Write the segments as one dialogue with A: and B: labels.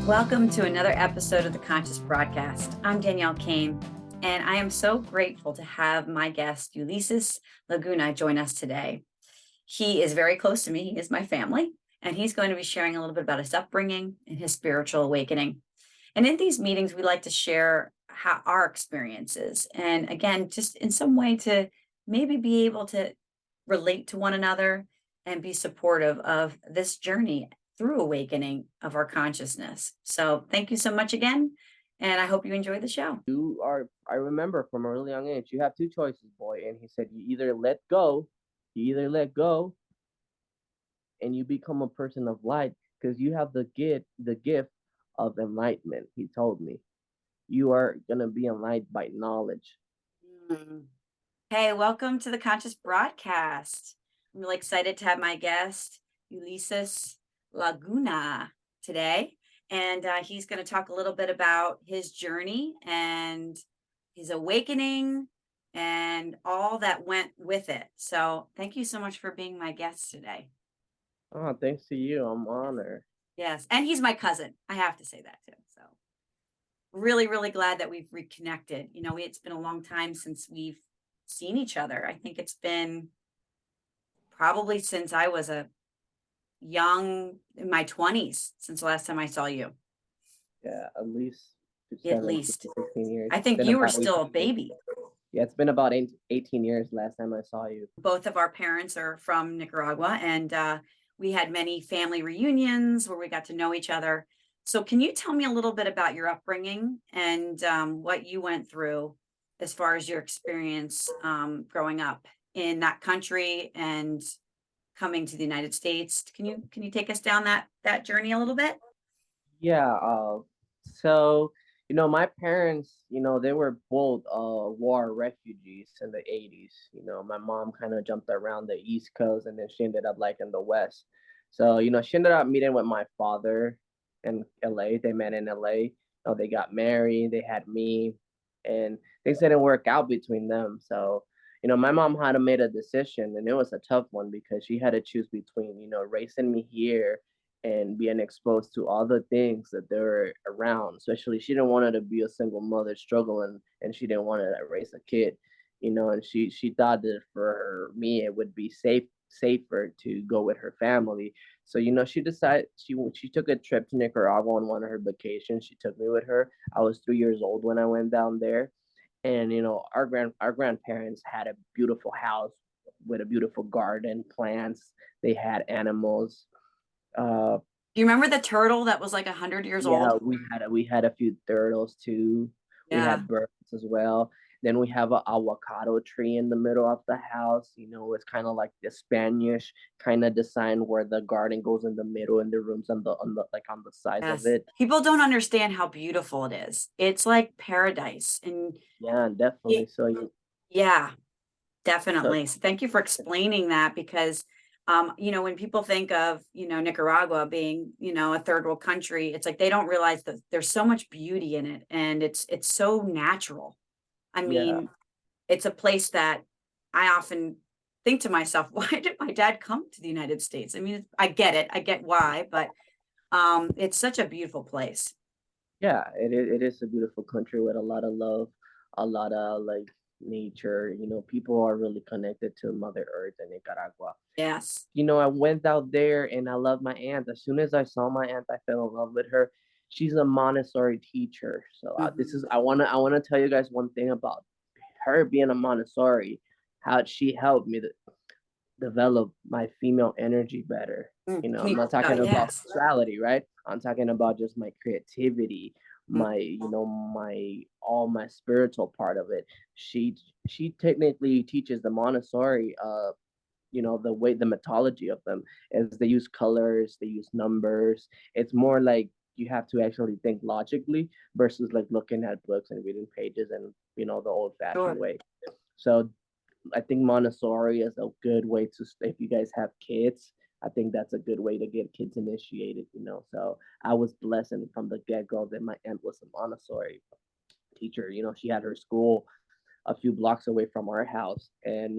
A: Welcome to another episode of the Conscious Broadcast. I'm Danielle Kane, and I am so grateful to have my guest, Ulises Laguna, join us today. He is very close to me. He is my family, and he's going to be sharing a little bit about his upbringing and his spiritual awakening. And in these meetings, we like to share how our experiences, and again, just in some way to maybe be able to relate to one another and be supportive of this journey through awakening of our consciousness. So, thank you so much again, and I hope you enjoy the show.
B: I remember from a really young age, you have two choices, boy. And he said, you either let go and you become a person of light because you have the gift of enlightenment. He told me you are gonna be enlightened by knowledge.
A: Mm. Hey, welcome to the Conscious Broadcast. I'm really excited to have my guest, Ulises Laguna, today. And he's going to talk a little bit about his journey and his awakening and all that went with it. So, thank you so much for being my guest today.
B: Oh, thanks to you, I'm
A: Yes.
B: honored.
A: Yes. And he's my cousin. I have to say that too. So, really, really glad that we've reconnected. It's been a long time since we've seen each other. I think it's been probably since I was a young in my 20s since the last time I saw you,
B: Yeah, at least
A: at
B: 17,
A: least.
B: 16 years.
A: I
B: It's
A: think
B: been
A: you were
B: about
A: still a
B: 18 years.
A: baby.
B: Yeah, it's been about 18 years last time I saw you.
A: Both of our parents are from Nicaragua, and we had many family reunions where we got to know each other. So, can you tell me a little bit about your upbringing and what you went through as far as your experience growing up in that country and coming to the United States? Can you take us down that journey a little bit?
B: Yeah, so my parents, they were both war refugees in the 80s. My mom kind of jumped around the East Coast and then she ended up like in the West. So, she ended up meeting with my father in LA. They met in LA. They got married, they had me, and things didn't work out between them. So, my mom had to make a decision and it was a tough one because she had to choose between, raising me here and being exposed to all the things that they're around. Especially, she didn't want her to be a single mother struggling, and she didn't want her to raise a kid, And she thought that for me it would be safer to go with her family. So she decided she took a trip to Nicaragua on one of her vacations. She took me with her. I was 3 years old when I went down there, and our grandparents had a beautiful house with a beautiful garden, plants. They had animals. uh
A: Do you remember the turtle that was like 100 years
B: yeah,
A: old?
B: we had a few turtles too. We
A: Yeah.
B: had birds as well. Then we have a avocado tree in the middle of the house. It's kind of like the Spanish kind of design where the garden goes in the middle and the rooms on the like on the sides of
A: Yes.
B: it.
A: People don't understand how beautiful it is. It's like paradise. And
B: Yeah, definitely.
A: it, yeah,
B: So
A: definitely. So thank you for explaining that because when people think of, Nicaragua being, a third world country, it's like they don't realize that there's so much beauty in it and it's so natural. I
B: yeah,
A: mean, it's a place that I often think to myself, why did my dad come to the United States? I mean, I get it. I get why, but it's such a beautiful place.
B: yeah, it is a beautiful country with a lot of love, a lot of like nature. People are really connected to Mother Earth in Nicaragua.
A: Yes.
B: I went out there and I love my aunt. As soon as I saw my aunt, I fell in love with her. She's a Montessori teacher. So this
A: Mhm.
B: is I wanna tell you guys one thing about her being a Montessori, how she helped me to develop my female energy better.
A: Can
B: I'm
A: you
B: not
A: oh,
B: talking about
A: yes.
B: sexuality, right? I'm talking about just my creativity,
A: Mm,
B: my all my spiritual part of it. She technically teaches the Montessori the mythology of them is they use colors, they use numbers. It's more like you have to actually think logically versus like looking at books and reading pages and the old fashioned
A: sure.
B: way. So I think Montessori is a good way to, if you guys have kids, I think that's a good way to get kids initiated. So I was blessed from the get go that my aunt was a Montessori teacher. She had her school a few blocks away from our house, and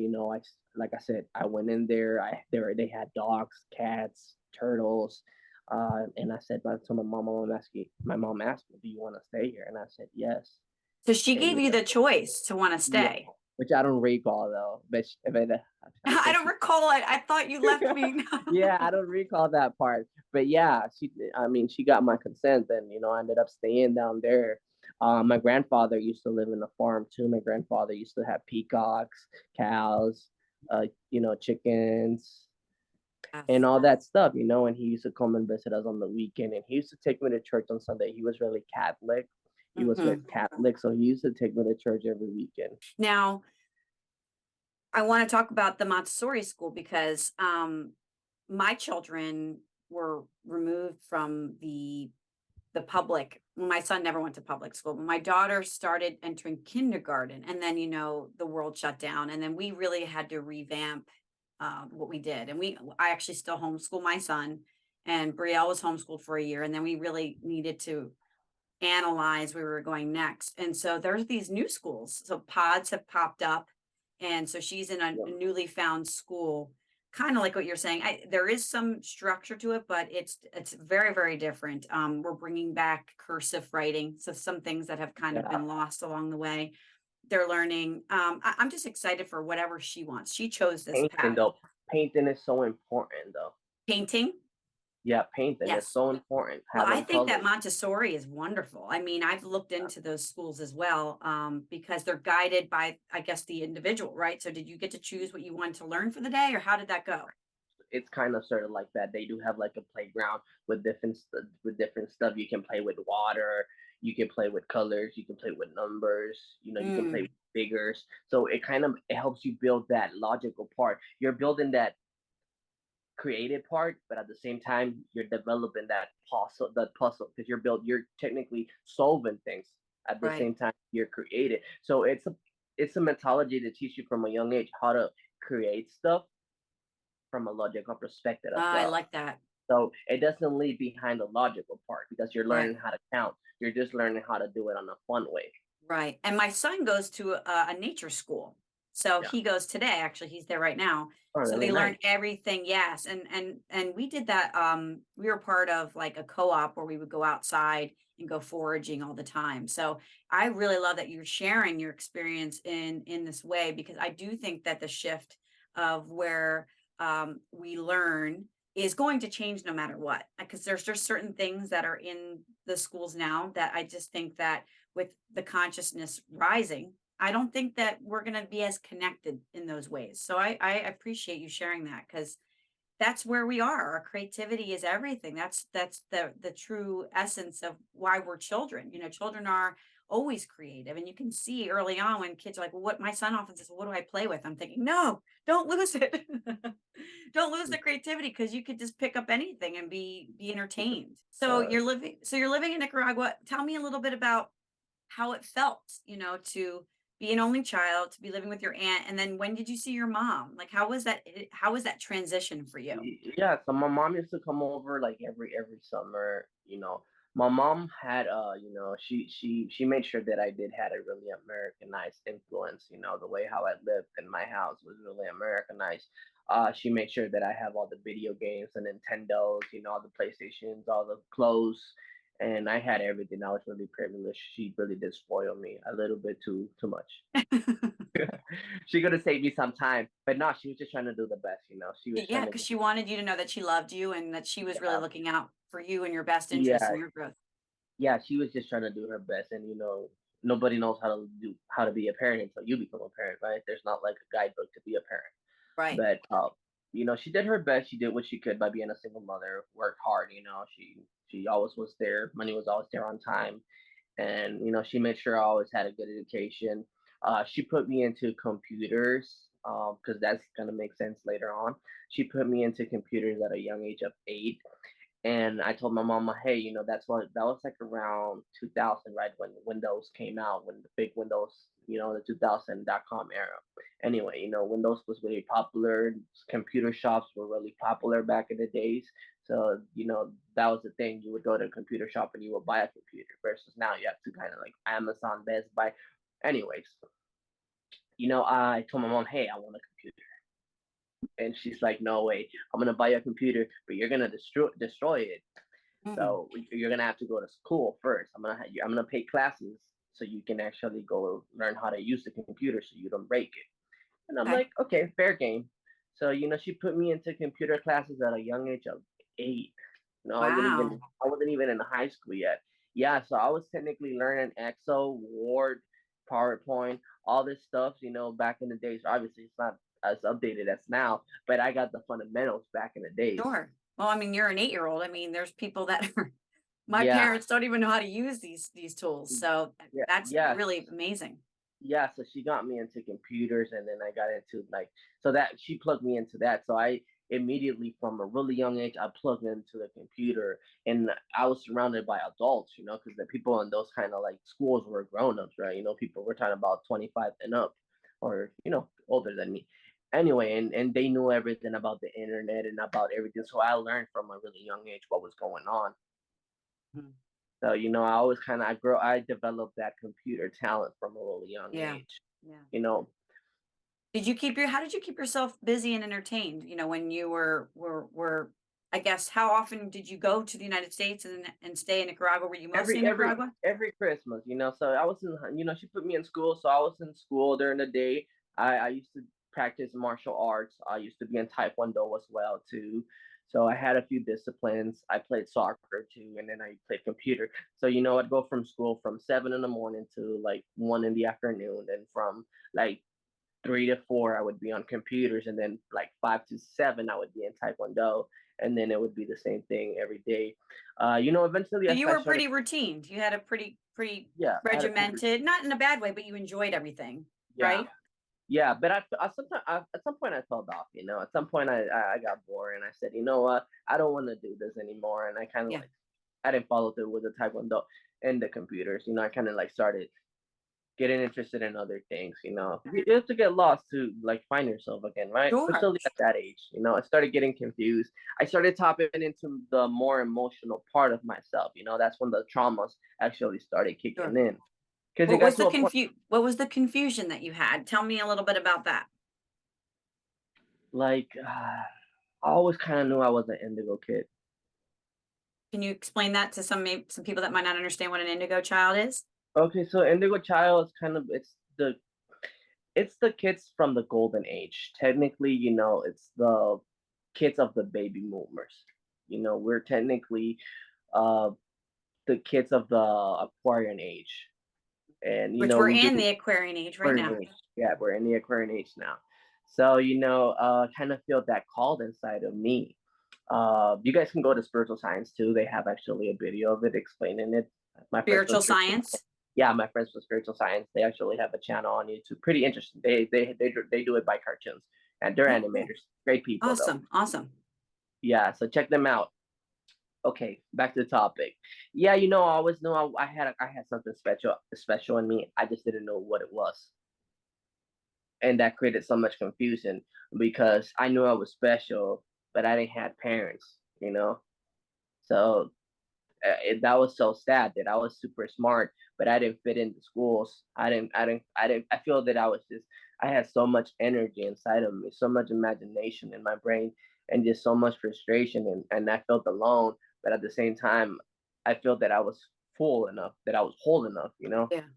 B: like I said, I went in there. They had dogs, cats, turtles. And I said, but to my mom asked me, do you want to stay here? And I said, yes.
A: So she
B: And
A: gave you the choice to want to
B: yeah,
A: stay.
B: which I don't recall though, I
A: I
B: think
A: don't
B: she,
A: recall it. I thought you left me.
B: yeah, I don't recall that part. But yeah, I mean, she got my consent, and I ended up staying down there. My grandfather used to live in a farm too. My grandfather used to have peacocks, cows, chickens, and
A: Yes.
B: all that stuff, and he used to come and visit us on the weekend, and he used to take me to church on Sunday. He was really Catholic. He was very
A: Mhm.
B: Catholic, so he used to take me to church every weekend.
A: Now, I want to talk about the Montessori school because my children were removed from the public. My son never went to public school, but my daughter started entering kindergarten, and then the world shut down, and then we really had to revamp what we did. And I actually still homeschool my son, and Brielle was homeschooled for a year, and then we really needed to analyze where we were going next. And so there's these new schools. So pods have popped up. And so she's in a
B: Yeah,
A: newly found school, kind of like what you're saying. There is some structure to it, but it's very, very different. We're bringing back cursive writing. So some things that have kind of
B: yeah.
A: been lost along the way. They're learning. I'm just excited for whatever she wants. She chose this
B: Painting
A: path.
B: though, painting is so important though.
A: Painting.
B: Yeah, painting is
A: Yes.
B: so important.
A: Well, I
B: Having
A: think that
B: colors.
A: Montessori is wonderful. I mean, I've looked into those schools as well, because they're guided by, I guess, the individual, right? So did you get to choose what you wanted to learn for the day, or how did that go?
B: It's kind of sort of like that. They do have like a playground with different stuff. You can play with water, you can play with colors, you can play with numbers. You can play with
A: Mm,
B: figures. So it helps you build that logical part. You're building that creative part, but at the same time, you're developing that puzzle because you're technically solving things at the
A: right.
B: same time you're creative. So it's a methodology to teach you from a young age how to create stuff from a logical perspective as
A: I
B: well.
A: like that.
B: So it doesn't leave behind the logical part because you're
A: Right.
B: learning how to count. You're just learning how to do it on a fun way.
A: Right. And my son goes to a nature school. So
B: Yeah.
A: he goes today, actually, he's there right now.
B: Oh,
A: So
B: really
A: they learn
B: nice.
A: everything. Yes. And we did that. We were part of like a co-op where we would go outside and go foraging all the time. So I really love that you're sharing your experience in this way, because I do think that the shift of where we learn is going to change no matter what. Because there's just certain things that are in the schools now that I just think that with the consciousness rising, I don't think that we're going to be as connected in those ways. So I appreciate you sharing that, because that's where we are. Our creativity is everything. That's the true essence of why we're children. Children are always creative, and you can see early on when kids are like, "Well, what?" My son often says, "What do I play with?" I'm thinking, "No, don't lose it. Don't lose the creativity, because you could just pick up anything and be entertained." So
B: Uh,
A: you're living in Nicaragua. Tell me a little bit about how it felt, to be an only child, to be living with your aunt, and then when did you see your mom? Like, how was that transition for you?
B: Yeah, so my mom used to come over like every summer. My mom had she made sure that I did had a really Americanized influence. The way how I lived in my house was really Americanized. She made sure that I have all the video games, the Nintendos, all the PlayStations, all the clothes, and I had everything. I was really privileged. She really did spoil me a little bit too much. She could have saved me some time, but no, she was just trying to do the best. She was
A: Yeah,
B: trying to
A: because
B: get,
A: she wanted you to know that she loved you and that she was really
B: yeah,
A: looking out for you and your best interests
B: yeah,
A: and your growth.
B: yeah. She was just trying to do her best, and nobody knows how to be a parent until you become a parent, right? There's not like a guidebook to be a parent,
A: Right.
B: but she did her best. She did what she could by being a single mother. Worked hard. She always was there. Money was always there on time, and she made sure I always had a good education. She put me into computers because that's gonna make sense later on. She put me into computers at a young age of 8, and I told my mama, hey, that was like around 2000, right when Windows came out, when the big Windows, the 2000.com era. Anyway, Windows was really popular. Computer shops were really popular back in the days. So, that was the thing. You would go to a computer shop and you would buy a computer versus now you have to kind of like Amazon, Best Buy. Anyways, I told my mom, hey, I want a computer. And she's like, no way, I'm gonna buy you a computer, but you're gonna destroy it.
A: Mm-mm.
B: So you're gonna have to go to school first. I'm gonna pay classes so you can actually go learn how to use the computer so you don't break it. And I'm
A: Okay.
B: like, okay, fair game. So she put me into computer classes at a young age of 8.
A: Wow.
B: I wasn't even in high school yet. Yeah, so I was technically learning Excel, Word, PowerPoint, all this stuff. Back in the days. Obviously, it's not as updated as now, but I got the fundamentals back in the days.
A: Sure. Well, I mean, you're an 8-year-old. I mean, there's people that are my
B: Yeah,
A: parents don't even know how to use these tools. So
B: yeah,
A: that's
B: yes.
A: really amazing.
B: Yeah, so she got me into computers, and then I got into so that she plugged me into that. So I immediately, from a really young age, I plugged into the computer, and I was surrounded by adults, because the people in those kind of like schools were grown ups, right? People were talking about 25 and up, or older than me. Anyway, and they knew everything about the internet and about everything. So I learned from a really young age what was going on.
A: Mhm.
B: So I always I developed that computer talent from a really young
A: Yeah.
B: age.
A: Yeah.
B: You know,
A: How did you keep yourself busy and entertained, when you were I guess how often did you go to the United States and stay in Nicaragua? Were you mostly
B: every
A: in
B: every
A: Nicaragua?
B: every Christmas. So I was in, she put me in school, so I was in school during the day. I used to practice martial arts. I used to be in Taekwondo as well too. So I had a few disciplines. I played soccer too, and then I played computer. So I'd go from school from 7 in the morning to like 1 in the afternoon, and from like 3 to 4 I would be on computers, and then like 5 to 7 I would be in Taekwondo, and then it would be the same thing every day. Eventually
A: So
B: I,
A: you
B: I
A: were
B: started.
A: pretty routine. You had a pretty
B: Yeah, I had a pretty.
A: regimented, not in a bad way, but you enjoyed everything,
B: Yeah,
A: right?
B: yeah, but at some point I fell off. At some point I got bored, and I said, you know what, I don't want to do this anymore, and I kind of
A: Yeah.
B: like I didn't follow through with the Taekwondo and the computers. I kind of like started getting interested in other things. You have to get lost to like find yourself again, right?
A: Sure.
B: Especially at that age. I started getting confused. I started tapping into the more emotional part of myself. That's when the traumas actually started kicking
A: Sure.
B: in. Because it got to a point
A: What was the confusion that you had? Tell me a little bit about that.
B: like I always kind of knew I was an indigo kid.
A: Can you explain that to some people that might not understand what an indigo child is?
B: Okay, so indigo child is kind of it's the kids from the golden age. Technically, it's the kids of the baby boomers. We're technically uh the kids of the Aquarian age. And
A: Which we're
B: we do
A: in the Aquarian age right
B: Aquarian
A: now.
B: age. Yeah, we're in the Aquarian age now. So, kind of feel that called inside of me. You guys can go to spiritual science too. They have actually a video of it explaining it. My friends from
A: Spiritual
B: spiritual
A: science.
B: Yeah, my friends from spiritual science, they actually have a channel on YouTube. Pretty interesting. They do it by cartoons, and they're
A: Oh, cool.
B: animators. Great people though.
A: Awesome. Awesome.
B: Yeah, so check them out. Okay, back to the topic. Yeah, I always knew I had something special in me. I just didn't know what it was, and that created so much confusion because I knew I was special, but I didn't have parents. So that was so sad that I was super smart, but I didn't fit into schools. I didn't. I feel that I had so much energy inside of me, so much imagination in my brain, and just so much frustration, and I felt alone. But at the same time, I felt that I was full enough, that I was whole enough.
A: Yeah.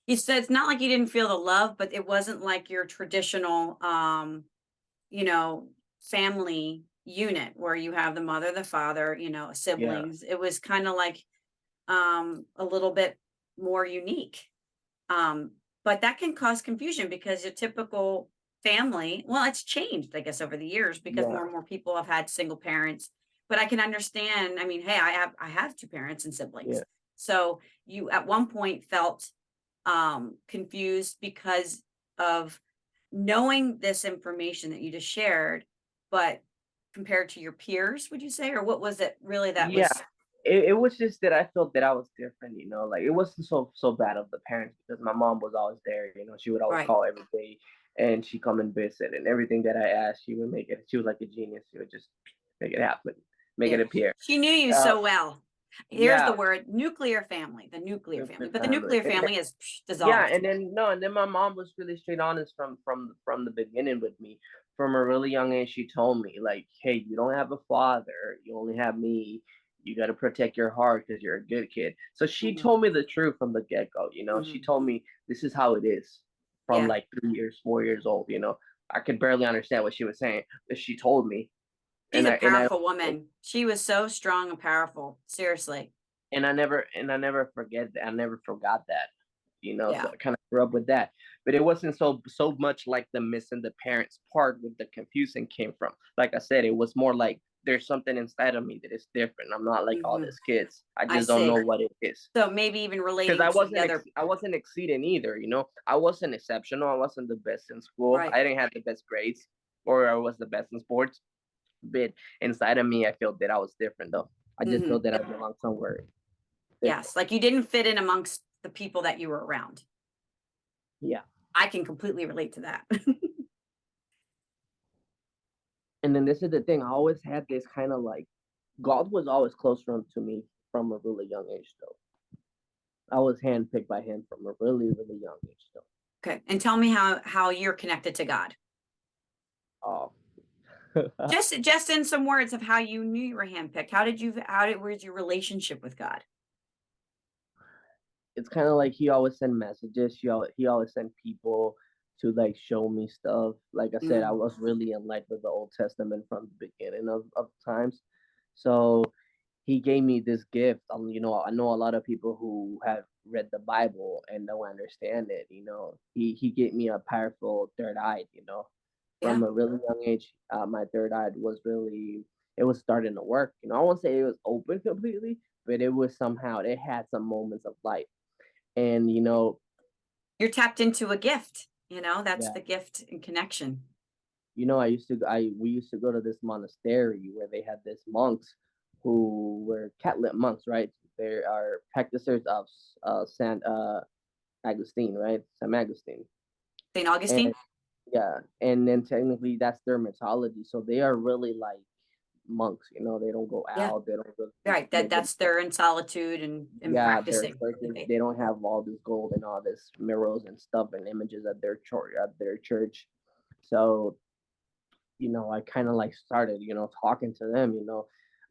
A: You said it's not like you didn't feel the love, but it wasn't like your traditional, you know, family unit where you have the mother, the father,
B: Yeah,
A: siblings. It was kind of like a little bit more unique. But that can cause confusion because your typical family, well, it's changed, I guess, over the years because more
B: yeah,
A: and more people have had single parents. But I can understand. I mean, hey, I have two parents and siblings.
B: yeah,
A: So you at one point felt confused because of knowing this information that you just shared, but compared to your peers, would you say, or what was it really that
B: yeah.
A: was
B: It was just that I felt that I was different. Like it wasn't so bad of the parents because my mom was always there. She would always
A: right?
B: call every day, and she come and visit, and everything that I asked, she would make it. She was like a genius. She would just make it happen, make it
A: Yeah.
B: appear.
A: She knew you
B: Uh,
A: so well. Here's the
B: yeah,
A: word, nuclear family, the nuclear family.
B: nuclear
A: But the
B: family.
A: nuclear family is
B: Yeah,
A: dissolved.
B: and then no, and then my mom was really straight honest from the beginning with me. from a really young age, she told me, like, "Hey, you don't have a father. You only have me. You got to protect your heart because you're a good kid." So she
A: Mhm,
B: told me the truth from the get go. She
A: mhm.
B: told me this is how it is from
A: Yeah,
B: like 3 years, 4 years old. I could barely understand what she was saying, but she told me,
A: she's
B: and
A: a
B: I
A: powerful woman. She was so strong and powerful, seriously.
B: and I never forget that. I never forgot that. So
A: Yeah,
B: I kind of grew up with that. But it wasn't so much like the missing the parents part with the confusing came from. Like I said, it was more like there's something inside of me that is different. I'm not like all
A: mhm,
B: these kids. I
A: I
B: just don't know
A: see.
B: what it is.
A: So maybe even
B: Because
A: relating
B: I
A: to
B: wasn't
A: the other.
B: I wasn't exceeding either. I wasn't exceptional. I wasn't the best in school.
A: Right,
B: I didn't have the best grades, or I was the best in sports. But inside of me, I felt that I was different though. I just felt
A: mhm,
B: that I belonged somewhere different.
A: yes, like you didn't fit in amongst the people that you were around.
B: Yeah.
A: I can completely relate to that.
B: And then this is the thing. I always had this kind of like God was always closer to me from a really young age, though. I was handpicked by Him from a really, really young age, though.
A: Okay, and tell me how you're connected to God.
B: Oh,
A: Just in some words of how you knew you were handpicked. Where's your relationship with God?
B: it's kind of like He always sent messages. He always sent people to like show me stuff. Like I said, I
A: Mm,
B: was really in like with the Old Testament from the beginning of times. So He gave me this gift. I know a lot of people who have read the Bible and don't understand it. He gave me a powerful third eye. From
A: yeah.
B: a really young age, my third eye it was starting to work. I won't say it was open completely, but it had some moments of light. And
A: You're tapped into a gift, that's
B: yeah,
A: the gift and connection.
B: we used to go to this monastery where they had these monks who were Catholic monks, right? They are practitioners of Saint Augustine, right? Saint Augustine,
A: St.
B: and
A: Augustine?
B: yeah, and then technically that's their mythology. So they are really like monks. They don't go
A: Yeah.
B: out. They don't really
A: Right.
B: live
A: That's
B: themselves.
A: they're in solitude and
B: Yeah, their
A: practicing the
B: churches,
A: faith.
B: they don't have all this gold and all this murals and stuff and images at their church. So I kind of like started, talking to them.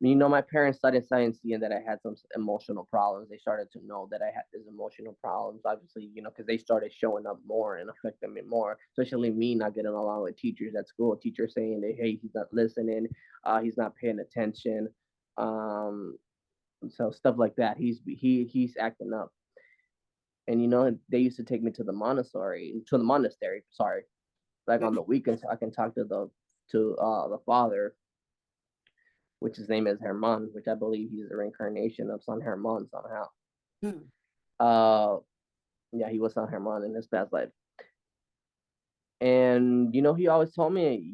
B: My parents started seeing that I had some emotional problems. They started to know that I had these emotional problems, obviously, because they started showing up more and affecting me more, especially me not getting along with teachers at school. Teachers saying that, hey, he's not listening, he's not paying attention. Um, so stuff like that. He's acting up. And they used to take me to the monastery, sorry, like on
A: Mhm.
B: the weekends so I can talk to the father, which his name is Herman, which I believe he's a reincarnation of San Herman somehow.
A: Mm.
B: Uh, yeah, he was San Herman in his past life. And he always told me,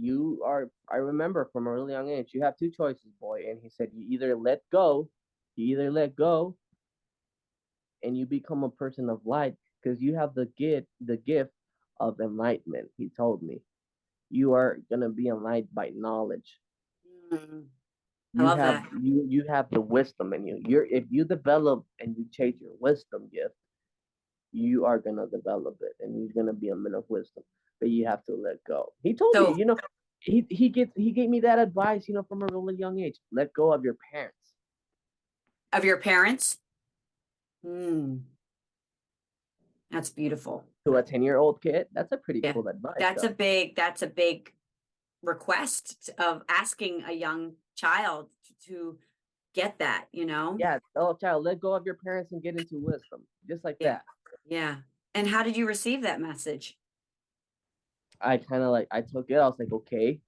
B: I remember from a really young age, you have two choices, boy. And he said, you either let go and you become a person of light because you have the gift of enlightenment. He told me, you are gonna be enlightened by knowledge.
A: Mm. I
B: You
A: love
B: have
A: that.
B: you have the wisdom in you. If you develop and you chase your wisdom gift, you are gonna develop it, and you're gonna be a man of wisdom. But you have to let go. He told me,
A: So
B: he gave me that advice, from a really young age. Let go of your parents.
A: of your parents? Mm, that's beautiful.
B: To a 10-year-old kid, that's a pretty
A: Yeah.
B: cool advice, though.
A: That's a big request of asking a young child to get that, you know?
B: Yeah, oh child, let go of your parents and get into wisdom, just like
A: Yeah.
B: that.
A: Yeah. And how did you receive that message?
B: I took it. I was like, okay.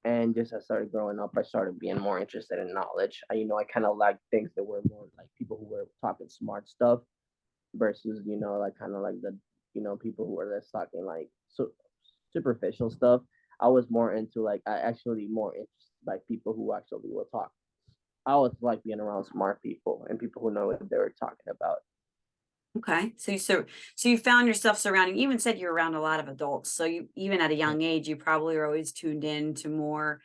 B: And just as I started growing up, I started being more interested in knowledge. I kind of liked things that were more like people who were talking smart stuff versus, like kind of like people who were just talking like superficial stuff. I was more into like, I actually more interested by people who actually will talk. I always like being around smart people and people who know what they were talking about.
A: Okay. So you found yourself surrounding, you even said you're around a lot of adults. So you even at a young age, you probably are always tuned in to more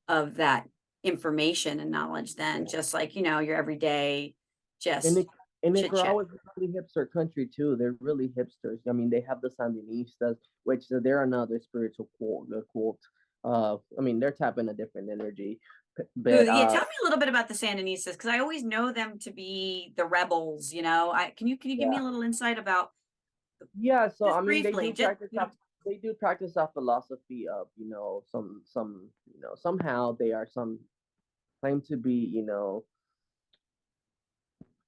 A: of that information and knowledge than
B: Yeah.
A: just like, your everyday
B: And
A: just
B: Nic- and
A: chit chat.
B: Nicaragua is a really hipster country too. They're really hipsters. I mean, they have the Sandinistas, which they're another spiritual cult. I mean, they're tapping a different energy,
A: Ooh,
B: but
A: yeah, tell me a little bit about the Sandinistas because I always know them to be the rebels, you know? Can you give me
B: yeah,
A: a little insight about
B: yeah. So I
A: just
B: mean,
A: briefly, just you know
B: they do practice that philosophy of, somehow they are some claim to be,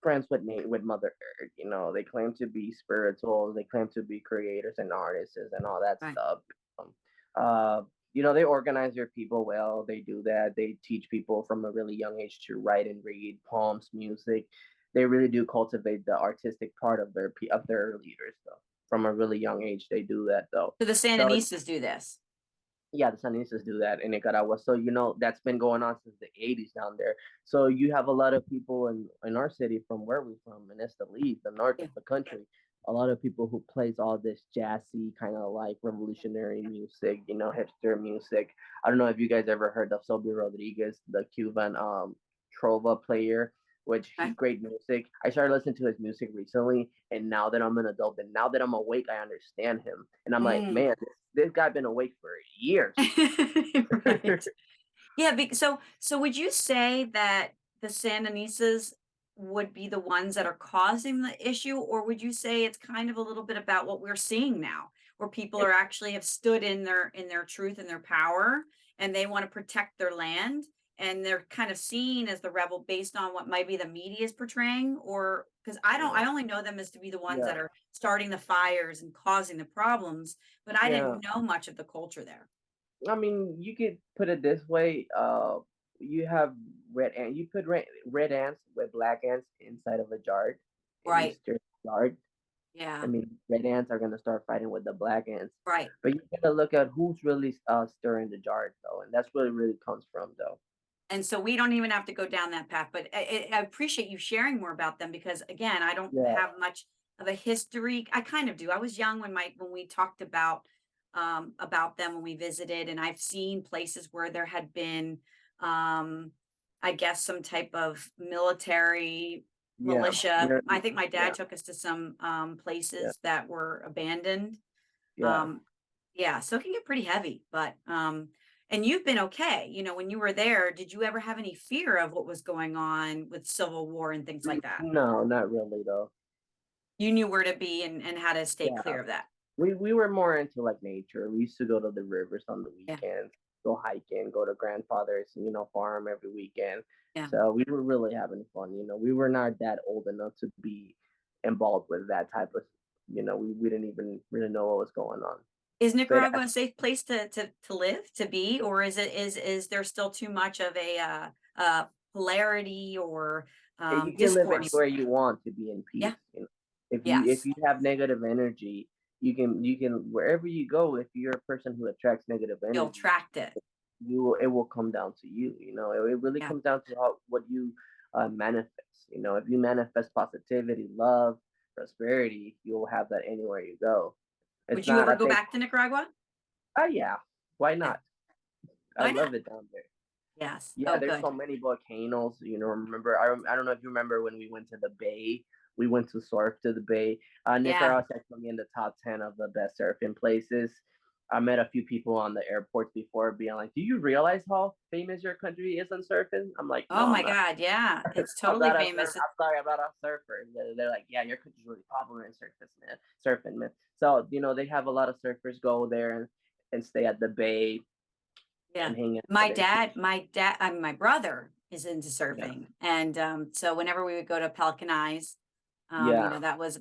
B: friends with with Mother Earth. They claim to be spiritual. They claim to be creators and artists and all that
A: right.
B: stuff. Um, uh, they organize their people well. They do that. They teach people from a really young age to write and read poems, music. They really do cultivate the artistic part of their leaders though. From a really young age, they do that though.
A: So the
B: So
A: Sandinistas do this.
B: yeah, the Sandinistas do that in Nicaragua. So that's been going on since the '80s down there. So you have a lot of people in our city from where we're from, and it's the north
A: Yeah.
B: of the country. A lot of people who plays all this jazzy kind of like
A: Yeah.
B: revolutionary music, hipster music. I don't know if you guys ever heard of Sobi Rodriguez, the Cuban trova player, which he
A: Okay.
B: great music. I started listening to his music recently, and now that I'm an adult and now that I'm awake, I understand him, and I'm like,
A: Mm.
B: man, this guy been awake for years.
A: Right. Yeah, so would you say that the Sandinistas would be the ones that are causing the issue, or would you say it's kind of a little bit about what we're seeing now, where people are actually have stood in their truth and their power, and they want to protect their land, and they're kind of seen as the rebel based on what maybe the media is portraying, or because I only know them as to be the ones
B: Yeah,
A: that are starting the fires and causing the problems, but I
B: yeah.
A: didn't know much of the culture there.
B: I mean, you could put it this way. You have You put red ants with black ants inside of a jar, and you
A: Right.
B: stir the jar. I
A: Yeah.
B: mean, red ants are gonna start fighting with the black ants.
A: Right.
B: But you gotta look at who's really stirring the jar though, and that's where it really comes from though.
A: And so we don't even have to go down that path, but I appreciate you sharing more about them because again, I don't
B: Yeah,
A: have much of a history. I kind of do. I was young when we talked about them when we visited, and I've seen places where there had been I guess some type of military
B: yeah,
A: militia. I think my
B: yeah,
A: dad took us to some
B: yeah,
A: places that were abandoned.
B: yeah.
A: Um, yeah, so it can get pretty heavy, but, and you've been okay, you know, when you were there, did you ever have any fear of what was going on with Civil War and things like that?
B: No, not really though.
A: You knew where to be and how to stay
B: Yeah.
A: clear of that.
B: We were more into like nature. We used to go to the rivers on the
A: Yeah,
B: weekends, go hiking, go to grandfather's, farm every weekend.
A: yeah.
B: So we were really having fun. We were not that old enough to be involved with that type of, we didn't even really know what was going on.
A: Is
B: But
A: Nicaragua a safe place to live, to be, or is there still too much of a, polarity or,
B: you can live
A: discourse?
B: anywhere you want to be in
A: Yeah,
B: peace. If
A: yes.
B: you have negative energy, you can wherever you go. If you're a person who attracts negative
A: You'll
B: energy,
A: tract it.
B: it will come down to you. It really
A: Yeah.
B: comes down to what you manifest. If you manifest positivity, love, prosperity, you'll have that anywhere you go.
A: Would
B: It's
A: you
B: not,
A: ever
B: I
A: go
B: think.
A: back to Nicaragua?
B: Oh yeah, why
A: Yeah.
B: not? I
A: Why not?
B: love it down there.
A: Yes.
B: Yeah,
A: Oh,
B: there's so
A: good.
B: many volcanoes. I don't know if you remember when we went to the bay. We went to surf to the bay.
A: Yeah.
B: Nicaragua is actually in the top 10 of the best surfing places. I met a few people on the airports before being like, "Do you realize how famous your country is on surfing?" I'm like,
A: Oh
B: "No, I'm
A: my
B: not.
A: God, yeah, it's
B: I'm
A: totally
B: not a
A: famous.
B: surfer. I'm sorry, I'm not a surfer." And they're like, "Yeah, your country's really popular in surfing, man. Surfing, man." So they have a lot of surfers go there and stay at the bay
A: Yeah.
B: and hang out
A: My
B: and see.
A: dad my dad my brother is into
B: Yeah,
A: surfing, and, so whenever we would go to Pelicanized,
B: yeah,
A: that was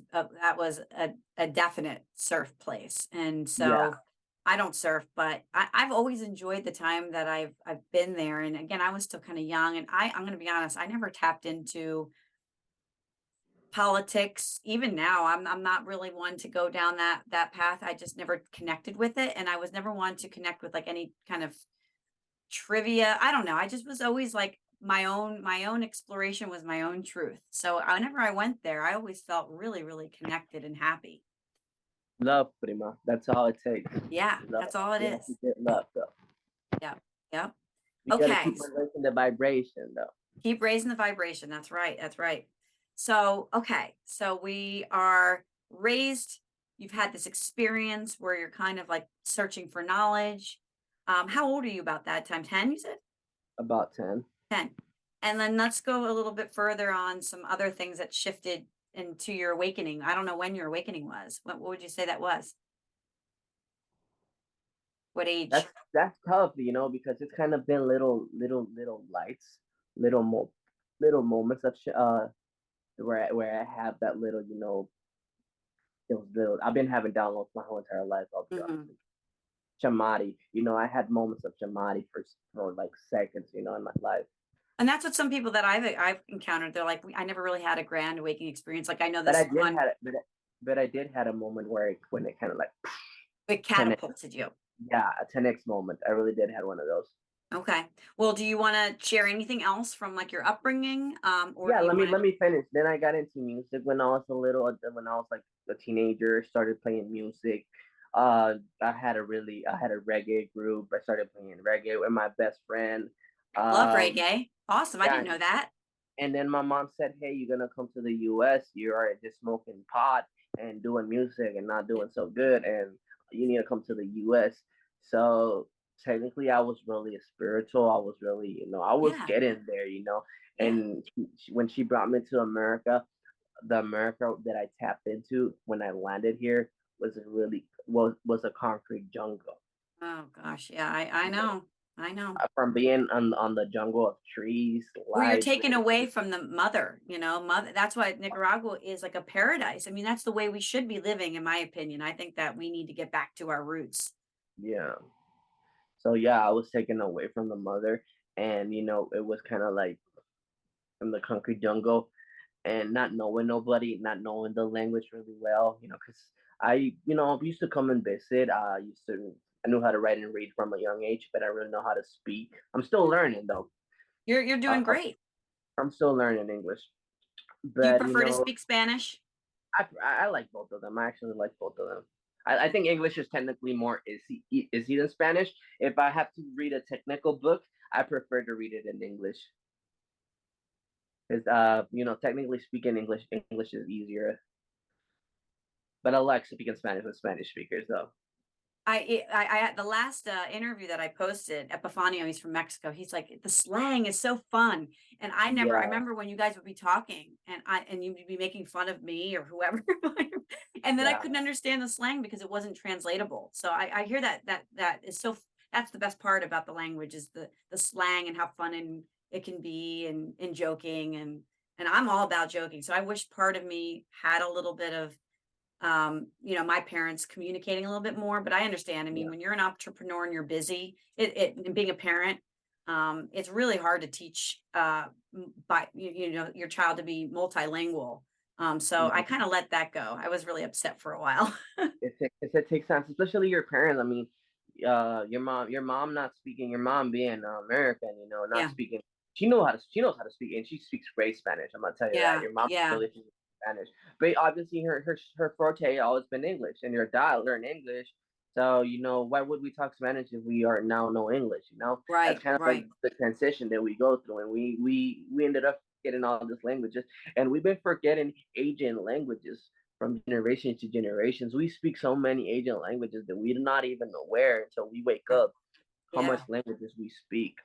A: a definite surf place, and
B: yeah.
A: so I don't surf, but I've always enjoyed the time that I've been there, and again, I was still kinda young, and I'm gonna be honest, I never tapped into politics. Even now, I'm not really one to go down that path. I just never connected with it, and I was never one to connect with, like, any kind of trivia. I don't know. I just was always like my own exploration was my own truth. So whenever I went there, I always felt really, really connected and happy.
B: Love, prima. That's all it takes.
A: Yeah,
B: Love.
A: that's all it
B: You have to
A: is.
B: get love, though.
A: Yep. Yep.
B: You gotta
A: Okay.
B: keep on raising the vibration, though.
A: Keep raising the vibration. That's right. That's right. So, okay. So we are raised. You've had this experience where you're kind of like searching for knowledge. How old are you about that time? 10, you said?
B: About 10.
A: 10. And then let's go a little bit further on some other things that shifted into your awakening. I don't know when your awakening was. What would you say that was? What age?
B: That's tough, because it's kind of been little lights, little mo little moments of where I have that little, those little. I've been having downloads my whole entire life. I'll be honest
A: Mhm.
B: with you. Shamati, I had moments of shamati for like seconds, in my life.
A: And that's what some people that I've encountered, they're like, "I never really had a grand awakening experience." Like, I know
B: But I
A: this
B: did
A: one,
B: had it, but I did had a moment when it kind of like
A: it
B: 10x,
A: catapulted you.
B: yeah, a 10x moment. I really did have one of those.
A: Okay. Well, do you wanna share anything else from, like, your upbringing? Or
B: Yeah,
A: do you wanna.
B: let me finish. Then I got into music when I was when I was like a teenager, started playing music. I had a reggae group. I started playing reggae with my best friend.
A: Love
B: Um,
A: reggae. Awesome, I
B: yeah,
A: didn't know that.
B: and then my mom said, "Hey, you're gonna come to the U.S. You are just smoking pot and doing music and not doing so good, and you need to come to the U.S." So technically, I was really spiritual. I was really, I was
A: Yeah,
B: getting there,
A: yeah.
B: And when she brought me to America, the America that I tapped into when I landed here was a concrete jungle.
A: Oh gosh, yeah, I know, I know.
B: From being on the jungle of trees,
A: Where you're
B: lights,
A: taken away from the mother, mother, that's why Nicaragua is like a paradise. I mean, that's the way we should be living, in my opinion. I think that we need to get back to our roots.
B: yeah. So yeah, I was taken away from the mother, and it was kind of like in the concrete jungle, and not knowing nobody, not knowing the language really well, because used to come and visit. I knew how to write and read from a young age, but I really know how to speak. I'm still
A: Mhm.
B: learning though.
A: You're
B: Uh,
A: doing great.
B: I'm still learning English,
A: Do you
B: but
A: prefer to speak Spanish?
B: I like both of them. I actually like both of them. I think English is technically more easy than Spanish. If I have to read a technical book, I prefer to read it in English. Because technically speaking, English is easier. But I like speaking Spanish with Spanish speakers, though.
A: I the last interview that I posted, Epifanio, he's from Mexico. He's like, the slang is so fun, and I
B: Yeah,
A: remember when you guys would be talking, and you'd be making fun of me or whoever, and then I
B: yeah,
A: couldn't understand the slang because it wasn't translatable. So I hear that is so that's the best part about the language is the slang and how fun and it can be and joking and I'm all about joking. So I wish part of me had a little bit of my parents communicating a little bit more, but I understand. I mean,
B: yeah,
A: when you're an entrepreneur and you're busy, and being a parent, it's really hard to teach by your child to be multilingual. So I
B: yeah.
A: kind of let that go. I was really upset for a while.
B: It takes time, especially your parents. I mean, your mom not speaking, your mom being American, not
A: Yeah,
B: speaking. She knows how to speak, and she speaks great Spanish. I'm gonna tell you that.
A: yeah,
B: Your mom
A: yeah,
B: really speaks Spanish, but obviously her forte always been English, and your dad learned English. So why would we talk Spanish if we are now know English? That's
A: right,
B: kind of like
A: right.
B: the transition that we go through, and we ended up getting all these languages, and we've been forgetting Asian languages from generation to generations. We speak so many Asian languages that we're not even aware until we wake
A: Yeah,
B: up how much
A: yeah,
B: languages we speak.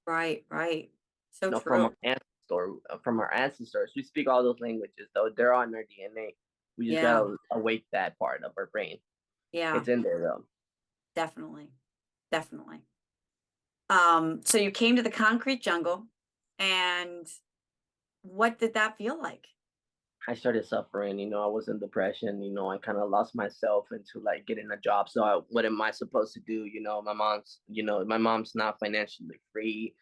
A: right, right. So
B: From
A: true.
B: from our ancestors, we speak all those languages. Though they're on our DNA. We just
A: Yeah,
B: gotta awake that part of our brain.
A: yeah,
B: It's in there though.
A: definitely, definitely. So you came to the concrete jungle, and what did that feel like?
B: I started suffering. I was in depression. I kind of lost myself into like getting a job. So what am I supposed to do? My mom's not financially free.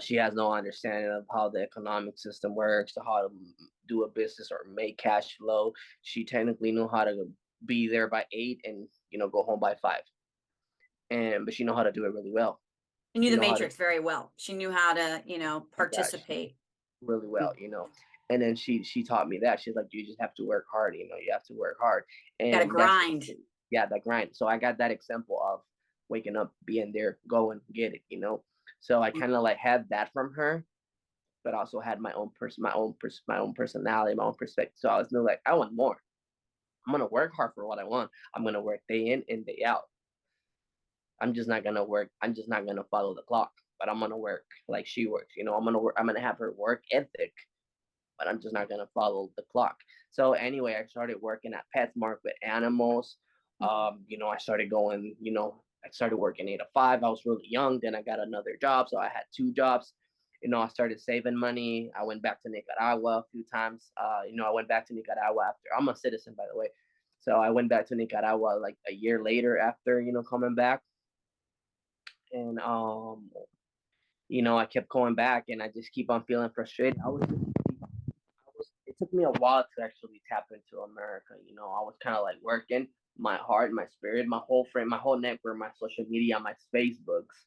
B: She has no understanding of how the economic system works, or how to do a business or make cash flow. She technically knew how to be there by 8 and go home by 5. But she know how to do it really well.
A: She knew
B: She
A: the
B: know how to
A: matrix very well. She knew how to,
B: yeah,
A: participate.
B: really well,
A: Mm.
B: And then she taught me that. She's like, you just have to work hard, you have to work hard.
A: Gotta
B: And that's
A: grind.
B: yeah, that grind. So I got that example of waking up, being there, go and get it. So I
A: Mm.
B: kind of like had that from her, but also had my own personality, my own perspective. So I was like, I want more. I'm gonna work hard for what I want. I'm gonna work day in and day out. I'm just not gonna work. I'm just not gonna follow the clock, but I'm gonna work like she works. I'm gonna work. I'm gonna have her work ethic, but I'm just not gonna follow the clock. So anyway, I started working at PetSmart with animals.
A: Mhm.
B: I started going. I started working 8 to 5. I was really young. Then I got another job, so I had two jobs. I started saving money. I went back to Nicaragua a few times. I went back to Nicaragua after I'm a citizen, by the way. So I went back to Nicaragua like a year later after coming back, and I kept going back, and I just keep on feeling frustrated. It took me a while to actually tap into America. I was kind of like working my heart, my spirit, my whole frame, my whole network, my social media, my Facebooks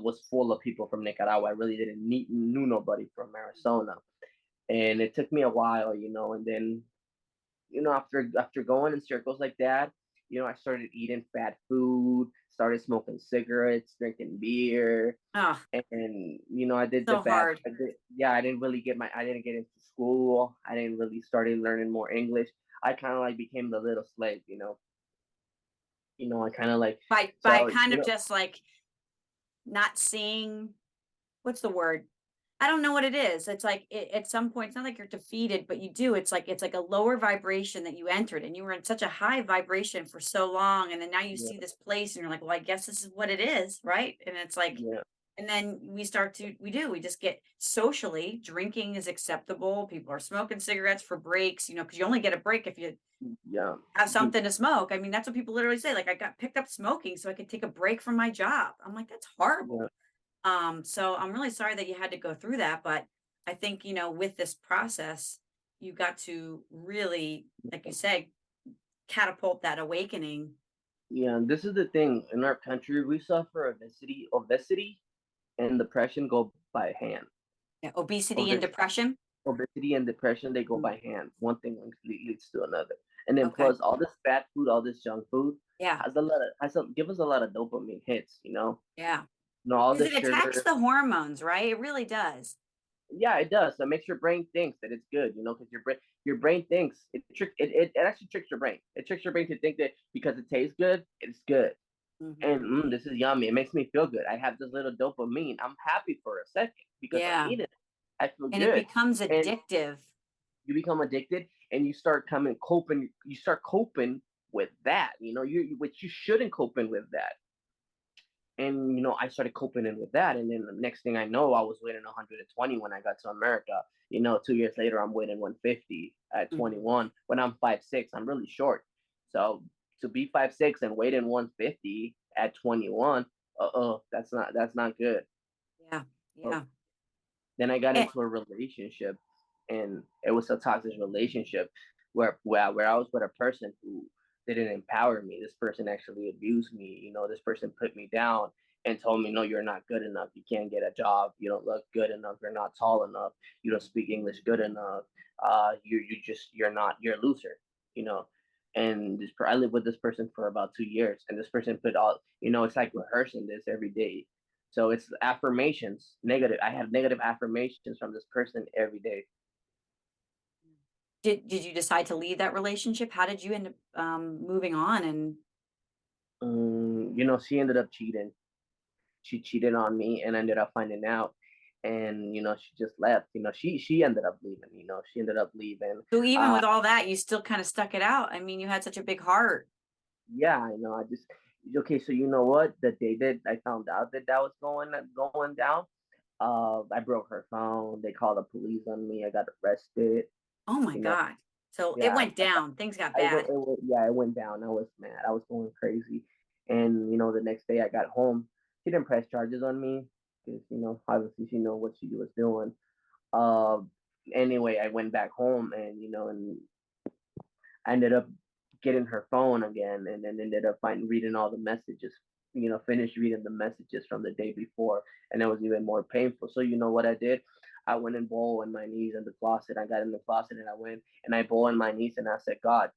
B: was full of people from Nicaragua. I really didn't knew nobody from Arizona, and it took me a while, and then after going in circles like that, I started eating fat food, started smoking cigarettes, drinking beer,
A: Oh,
B: and I did the
A: so
B: bad.
A: hard.
B: Yeah, I didn't get into school. I didn't really started learning more English. I kind of like became the little slave. I kind of like
A: By
B: so
A: kind of just like not seeing, what's the word? I don't know what it is. It's like at some point, it's not like you're defeated, but you do. It's like a lower vibration that you entered, and you were in such a high vibration for so long, and then now you
B: yeah,
A: see this place, and you're like, well, I guess this is what it is, right? And it's like,
B: yeah,
A: and then we just get socially drinking is acceptable. People are smoking cigarettes for breaks, because you only get a break if you
B: yeah,
A: have something to smoke. I mean, that's what people literally say. Like, I got picked up smoking so I could take a break from my job. I'm like, that's horrible.
B: yeah,
A: So I'm really sorry that you had to go through that, but I think, with this process, you got to really, like you said, catapult that awakening.
B: yeah. And this is the thing in our country: we suffer obesity, and depression go by hand.
A: Yeah, obesity and
B: Obes-
A: depression.
B: Obesity and depression, they go
A: Mm,
B: by hand. One thing leads to another, and then
A: okay.
B: plus all this fat food, all this junk food
A: Yeah.
B: give us a lot of dopamine hits.
A: Yeah.
B: All
A: Because
B: the
A: it attacks
B: sugar.
A: the hormones, right? It really does.
B: Yeah, it does. That makes your brain thinks that it's good. Because your brain thinks it actually tricks your brain. It tricks your brain to think that because it tastes good, it's good. And
A: Hmm.
B: this is yummy. It makes me feel good. I have this little dopamine. I'm happy for a second because I'm
A: Yeah.
B: eating it. I feel
A: And it
B: good.
A: becomes
B: And
A: addictive.
B: you become addicted, and you start coping with that, which you shouldn't coping with that. And I started coping in with that, and then the next thing I know, I was weighing 120 when I got to America. 2 years later, I'm weighing 150 at
A: Mhm.
B: 21. When I'm 5'6", I'm really short. So to be 5'6" and weight in 150 at 21, that's not good.
A: Yeah.
B: So
A: Yeah.
B: then I got
A: Eh,
B: into a relationship, and it was a toxic relationship where I was with a person who didn't empower me. This person actually abused me. This person put me down and told me, "No, you're not good enough. You can't get a job. You don't look good enough. You're not tall enough. You don't speak English good enough. You're a loser." You know. And I lived with this person for about 2 years, and this person put all, it's like rehearsing this every day, so it's affirmations, negative. I have negative affirmations from this person every day.
A: did you decide to leave that relationship? How did you end up moving on? And
B: She ended up cheating. She cheated on me and ended up finding out. And she just left. She ended up leaving. She ended up leaving.
A: so even
B: Uh,
A: with all that, you still kind of stuck it out. I mean, you had such a big heart.
B: yeah, I know. I just okay. So you know what? The day that I found out that was going down, I broke her phone. They called the police on me. I got arrested.
A: Oh my
B: You know,
A: God. So it
B: yeah,
A: went down. Things got
B: I went,
A: bad.
B: yeah, it went down. I was mad. I was going crazy. And, the next day I got home. She didn't press charges on me because, obviously she know what she was doing. Uh, anyway, I went back home, and I ended up getting her phone again, and then ended up reading all the messages, finished reading the messages from the day before. And it was even more painful. So you know what I did? I went and bowled on my knees in the closet. I got in the closet and I went and I bowled on my knees and I said, God,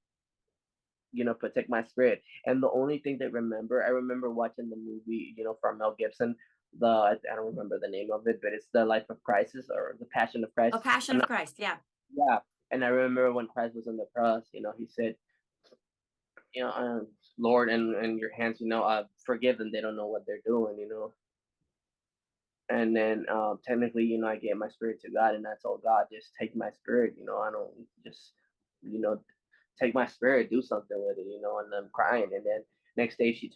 B: protect my spirit. And the only thing that I remember watching the movie, from Mel Gibson. I don't remember the name of it, but it's the Life of Christ or the Passion of
A: A
B: Christ.
A: Passion of Christ. Yeah.
B: Yeah. And I remember when Christ was on the cross, he said, Lord, and your hands, forgive them, they don't know what they're doing, and then technically, I get my spirit to God, and that's all. God, just take my spirit, I don't just, you know take my spirit, do something with it, and I'm crying. And then next day she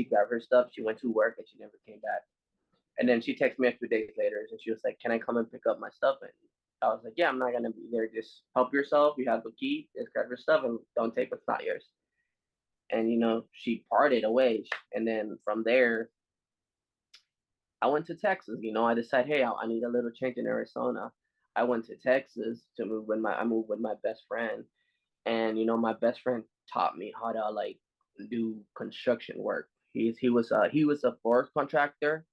B: got her stuff, she went to work, and she never came back. And then she texted me a few days later, and she was like, can I come and pick up my stuff? And I was like, yeah, I'm not gonna be there, just help yourself, you have the key, just grab your stuff and don't take what's not yours. And she parted away. And then from there, I went to Texas. I decided, hey, I need a little change in Arizona. I went to Texas to move with my I moved with my best friend. And my best friend taught me how to like do construction work. He was a forest contractor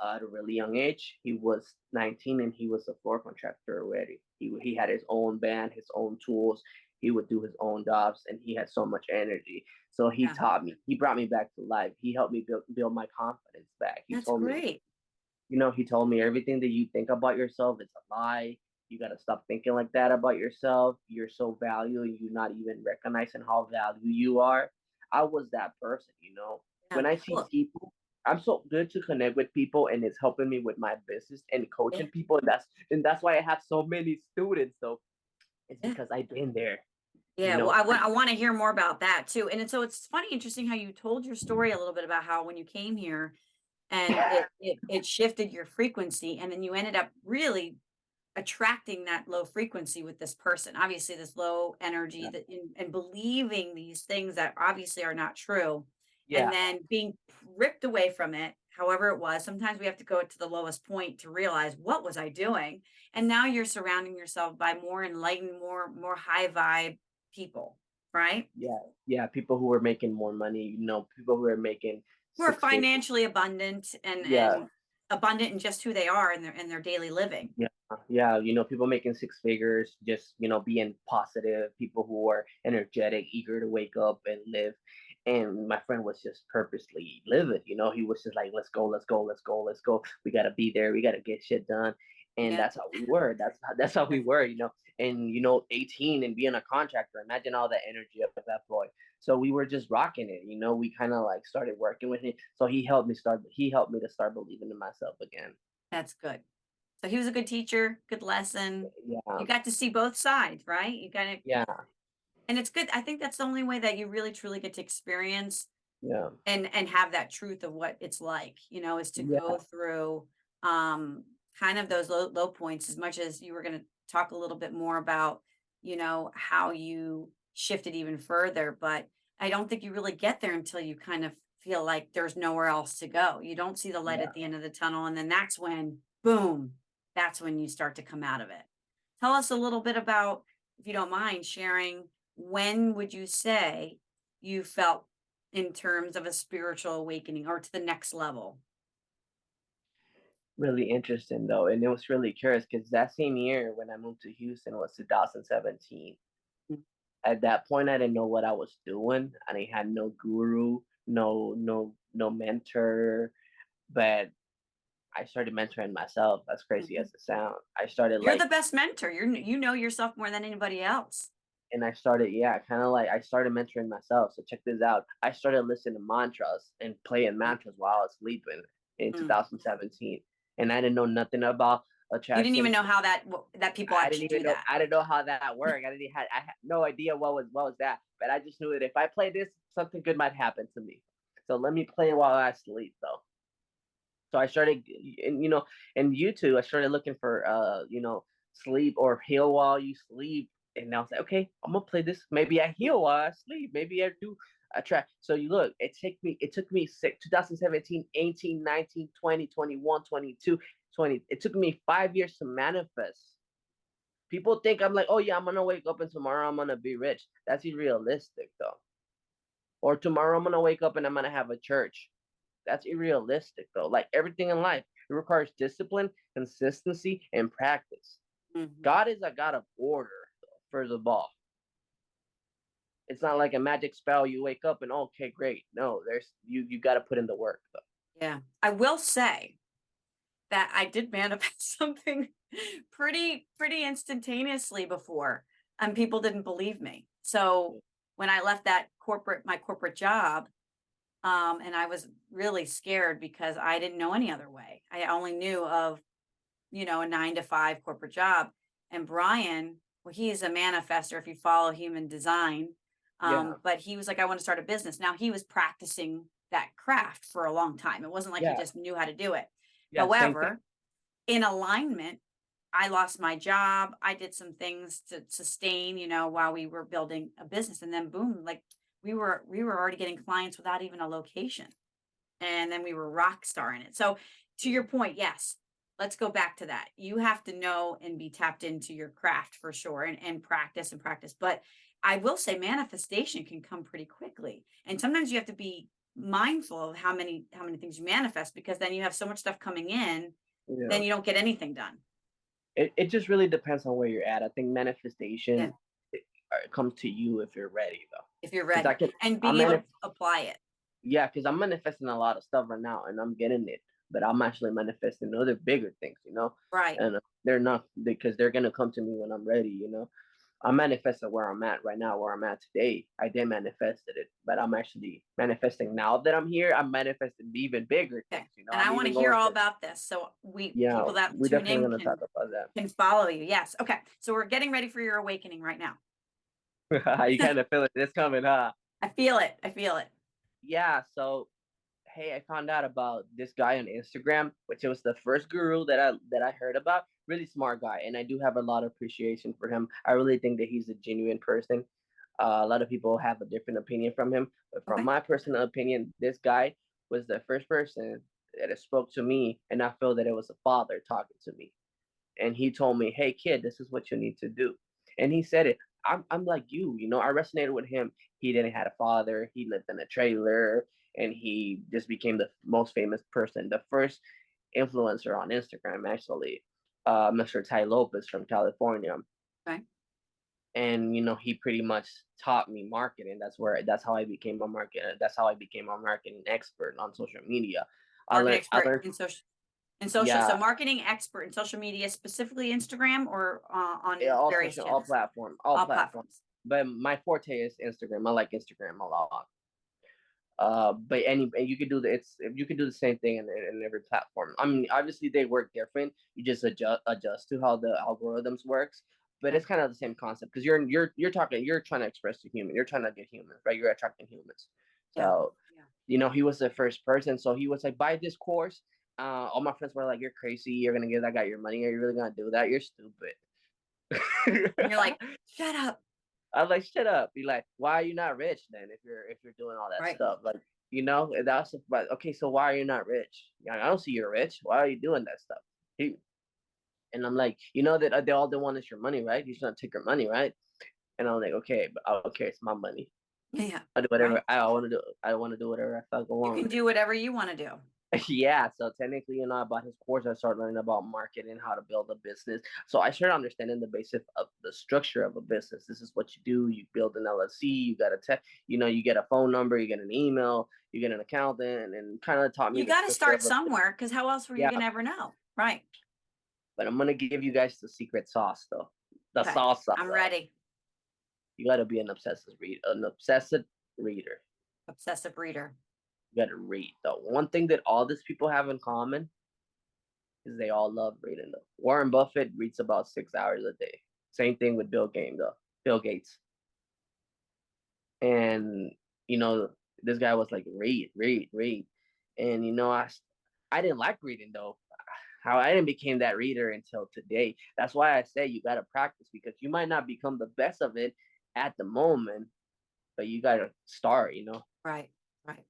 B: at a really young age. He was 19 and he was a floor contractor already. He had his own band, his own tools. He would do his own jobs, and he had so much energy. So he
A: Yeah,
B: taught me. He brought me back to life. He helped me build my confidence back. He
A: that's
B: told me,
A: great.
B: everything that you think about yourself is a lie. You got to stop thinking like that about yourself. You're so valuable. You're not even recognizing how valuable you are. I was that person.
A: Yeah.
B: When I see
A: Well,
B: people, I'm so good to connect with people, and it's helping me with my business and
A: yeah,
B: coaching people. And that's why I have so many students. So it's
A: yeah.
B: because I've been there. You
A: Yeah, well,
B: know,
A: I want to hear more about that too. And so it's funny, interesting how you told your story a little bit about how when you came here and it shifted your frequency, and then you ended up really attracting that low frequency with this person. Obviously, this low energy that and believing these things that obviously are not true, and
B: yeah,
A: then being ripped away from it. However it was, sometimes we have to go to the lowest point to realize what was I doing. And now you're surrounding yourself by more enlightened, more high vibe people, right?
B: yeah, yeah. People who are making more money. People who are making
A: Who are
B: 6 figures.
A: financially abundant
B: Yeah,
A: and abundant in just who they are in their daily living.
B: yeah, yeah. People making 6 figures, just being positive. People who are energetic, eager to wake up and live. And my friend was just purposely living. He was just like, let's go, let's go, let's go, let's go. We gotta be there. We gotta get shit done. And
A: Yeah.
B: that's how we were. That's how we were. And 18 and being a contractor. Imagine all the energy of that boy. So we were just rocking it. We kind of like started working with him. So he helped me start. He helped me to start believing in myself again.
A: That's good. So he was a good teacher, good lesson.
B: Yeah,
A: You got to see both sides, right? You gotta
B: yeah,
A: and it's good. I think that's the only way that you really truly get to experience
B: yeah,
A: and have that truth of what it's like, is to go
B: yeah,
A: through kind of those low points as much as you were gonna talk a little bit more about, how you shifted even further. But I don't think you really get there until you kind of feel like there's nowhere else to go. You don't see the light
B: yeah.
A: at the end of the tunnel, and then that's when, boom, that's when you start to come out of it. Tell us a little bit about, if you don't mind sharing, when would you say you felt in terms of a spiritual awakening or to the next level?
B: Really interesting though, and it was really curious because that same year when I moved to Houston was 2017.
A: Mm.
B: At that point, I didn't know what I was doing. I didn't had no guru, no mentor, but I started mentoring myself. As crazy
A: Mhm.
B: as it sounds, I started
A: You're
B: like
A: the best mentor. You know yourself more than anybody else.
B: and I started, yeah, kind of like I started mentoring myself. So check this out. I started listening to mantras and playing
A: Mm,
B: mantras while I was sleeping in
A: mm.
B: 2017, and I didn't know nothing about
A: You didn't even
B: attraction.
A: know how that people
B: I didn't
A: actually
B: even
A: do
B: know.
A: that.
B: I didn't know how that worked. I had no idea what was that. But I just knew that if I play this, something good might happen to me. So let me play while I sleep, though. So I started, and YouTube. I started looking for, sleep or heal while you sleep. And I was like, okay, I'm gonna play this. Maybe I heal while I sleep. Maybe I do a track. So you look, it took me 2017, 18, 19, 20, 21, 22, 20. It took me 5 years to manifest. People think I'm like, oh yeah, I'm gonna wake up and tomorrow I'm gonna be rich. That's unrealistic though. Or tomorrow I'm gonna wake up and I'm gonna have a church. That's unrealistic though. Like everything in life, it requires discipline, consistency, and practice.
A: Mhm.
B: God is a God of order, though, first of all. It's not like a magic spell. You wake up and okay, great. No, there's you got to put in the work though.
A: Yeah. I will say that I did manifest something pretty instantaneously before, and people didn't believe me. So when I left my corporate job, and I was really scared because I didn't know any other way. I only knew of, a 9 to 5 corporate job. And Brian, well, he is a manifester if you follow human design.
B: Yeah.
A: But he was like, I want to start a business. Now he was practicing that craft for a long time. It wasn't like he
B: Yeah.
A: just knew how to do it.
B: Yeah. Same thing.
A: However, in alignment, I lost my job. I did some things to sustain, while we were building a business. And then boom, like we were already getting clients without even a location. And then we were rock star in it. So to your point, yes, let's go back to that. You have to know and be tapped into your craft for sure, and practice and practice. But I will say manifestation can come pretty quickly. And sometimes you have to be mindful of how many things you manifest, because then you have so much stuff coming in,
B: Yeah.
A: then you don't get anything done.
B: It just really depends on where you're at. I think
A: Yeah.
B: manifestation comes to you if you're ready, though.
A: If you're
B: Because I
A: ready
B: can,
A: and
B: I'm
A: being able to
B: manif-
A: apply it.
B: yeah, because I'm manifesting a lot of stuff right now, and I'm getting it. But I'm actually manifesting other bigger things.
A: Right.
B: And they're not because they're gonna come to me when I'm ready. I manifested where I'm at right now, where I'm at today. I did manifested it, but I'm actually manifesting now that I'm here. I'm manifesting even bigger
A: Okay.
B: things.
A: And I
B: I'm
A: want to
B: even
A: hear
B: going
A: all
B: to,
A: about this. So we
B: yeah,
A: people that
B: we're
A: tune
B: definitely
A: in
B: gonna talk
A: can
B: about that.
A: can follow you. Yes. Okay. So we're getting ready for your awakening right now.
B: You kind of feel it. It's coming, huh?
A: I feel it. I feel it.
B: Yeah. So, hey, I found out about this guy on Instagram, which was the first guru that I heard about. Really smart guy, and I do have a lot of appreciation for him. I really think that he's a genuine person. A lot of people have a different opinion from him, but from
A: Okay.
B: my personal opinion, this guy was the first person that spoke to me, and I feel that it was a father talking to me. And he told me, "Hey, kid, this is what you need to do." And he said it. I'm like you. I resonated with him. He didn't have a father. He lived in a trailer, and he just became the most famous person, the first influencer on Instagram, actually. Mr. Ty Lopez from California,
A: Okay.
B: and he pretty much taught me marketing. That's how I became a marketer. That's how I became a marketing expert on social media. I
A: Marketing
B: learned. I
A: expert
B: learned.
A: in social. So
B: Yeah,
A: marketing expert in social media, specifically Instagram, or
B: yeah,
A: on
B: all
A: various
B: social, all
A: channels,
B: platform, all
A: all
B: platforms.
A: platforms.
B: But my forte is Instagram. I like Instagram a lot. But and you could do you could do the same thing in every platform. I mean, obviously they work different. You just adjust to how the algorithms works. But
A: Okay.
B: it's kind of the same concept because you're trying to express the human. You're trying to get humans, right? You're attracting humans.
A: Yeah.
B: So
A: Yeah.
B: he was the first person. So he was like, buy this course. All my friends were like, you're crazy. You're gonna give that guy your money. Are you really gonna do that? You're stupid.
A: And you're like, shut up.
B: I was like, shut up. Be like, why are you not rich then if you're doing all that
A: Right.
B: stuff? Like, and that's but okay, so why are you not rich? I don't see you're rich. Why are you doing that stuff? He, and I'm like, that all they want is your money, right? You just want to take your money, right? And I'm like, okay, but okay, it's my money.
A: Yeah.
B: I do whatever
A: Right.
B: I want to do. I want to do whatever I fucking
A: You
B: want
A: can
B: with it.
A: do whatever you want to do.
B: Yeah, so technically, about his course, I started learning about marketing, how to build a business. So I started understanding the basic of the structure of a business. This is what you do. You build an LLC. You got a you get a phone number. You get an email. You get an accountant, and kind of taught me
A: You
B: the
A: got to
B: structure
A: start
B: of a business.
A: somewhere, because how else were you
B: Yeah,
A: going to ever know? Right.
B: but I'm gonna give you guys the secret sauce, though. The
A: Okay.
B: salsa,
A: I'm
B: though.
A: ready.
B: You got to be an obsessive reader.
A: Obsessive reader.
B: You got to read. The one thing that all these people have in common is they all love reading though. Warren Buffett reads about 6 hours a day. Same thing with Bill Gates. And you know, this guy was like, read, read, read. And I didn't like reading though. How I didn't become that reader until today. That's why I say you gotta practice because you might not become the best of it at the moment, but you gotta start.
A: Right. Right.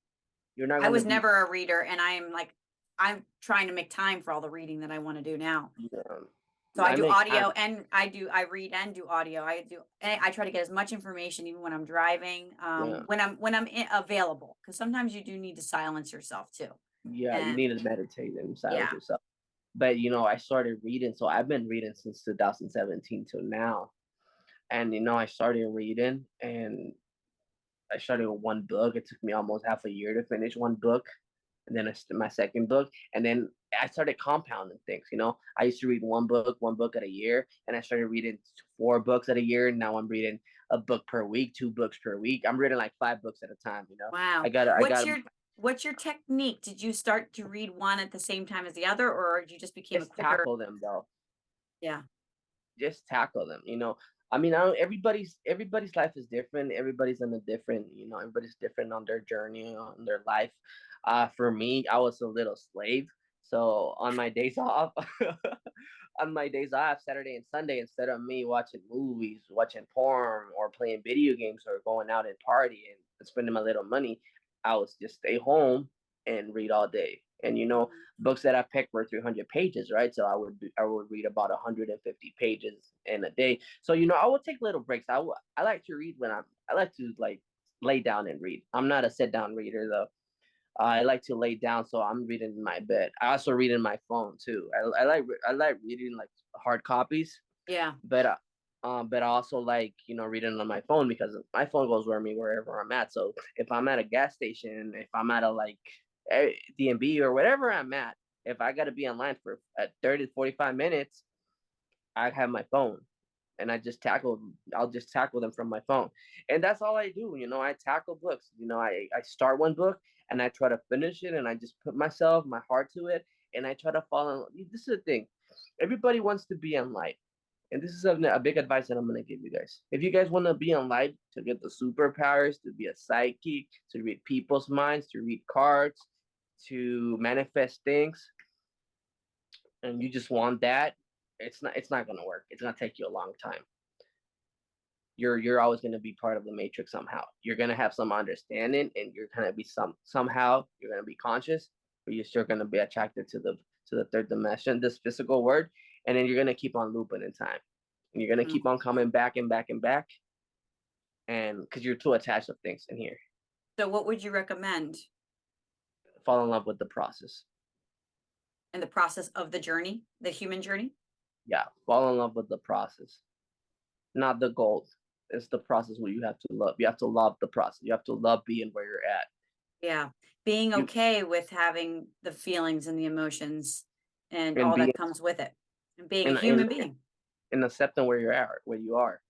B: You're not
A: I
B: gonna
A: was
B: be
A: never a reader, and I'm trying to make time for all the reading that I want to do now.
B: um,
A: So I
B: I
A: do
B: make
A: audio,
B: time.
A: and I read and do audio. I try to get as much information even when I'm driving,
B: Yeah.
A: available, because sometimes you do need to silence yourself too.
B: Yeah, you
A: And
B: need to meditate and silence
A: yeah,
B: yourself. But I started reading, so I've been reading since 2017 till now. And I started reading, and I started with one book. It took me almost half a year to finish one book, and then my second book, and then I started compounding things. I used to read one book at a year, and I started reading 4 books at a year. And now I'm reading a book per week, 2 books per week. I'm reading like 5 books at a time. I
A: Wow.
B: got I got
A: What's your technique? Did you start to read one at the same time as the other, or you just became a
B: just
A: quicker?
B: tackle them though.
A: Yeah.
B: Just tackle them. I mean, I don't, everybody's life is different. Everybody's in a different, everybody's different on their journey, on their life. For me, I was a little slave. So on my days off, on my days off, Saturday and Sunday, instead of me watching movies, watching porn, or playing video games, or going out and partying and spending my little money, I was just stay home and read all day. And
A: Mhm.
B: books that I picked were 300 pages, right? So I would read about 150 pages in a day. So I would take little breaks. I like to read when I like to like lay down and read. I'm not a sit down reader though. I like to lay down, so I'm reading in my bed. I also read in my phone too. I like reading like hard copies,
A: Yeah.
B: but I also like reading on my phone because my phone goes wherever I'm at. So if I'm at a gas station, if I'm at a like D&B or whatever I'm at, if I got to be online for 30 to 45 minutes, I have my phone and I'll just tackle them from my phone. And that's all I do. I tackle books. I start one book and I try to finish it and I just put my heart to it and I try to follow. This is the thing. Everybody wants to be in light. And this is a big advice that I'm going to give you guys. If you guys want to be in light, to get the superpowers, to be a psychic, to read people's minds, to read cards, to manifest things, and you just want that, it's not going to work. It's going to take you a long time. You're always going to be part of the matrix somehow. You're going to have some understanding and you're going to be somehow you're going to be conscious, but you're still going to be attracted to the third dimension, this physical world, and then you're going to keep on looping in time. And you're going to
A: Mm.
B: keep on coming back and back and back, and because you're too attached to things in here.
A: So what would you recommend
B: Fall in love with the process.
A: in the process of the journey, the human journey?
B: Yeah, fall in love with the process, not the goal. It's the process where you have to love. You have to love the process. You have to love being where you're at.
A: Yeah. Being
B: You
A: okay with having the feelings and the emotions and
B: and
A: all
B: being
A: that comes with it, and being a
B: and
A: human being.
B: and accepting where you're at, where you are.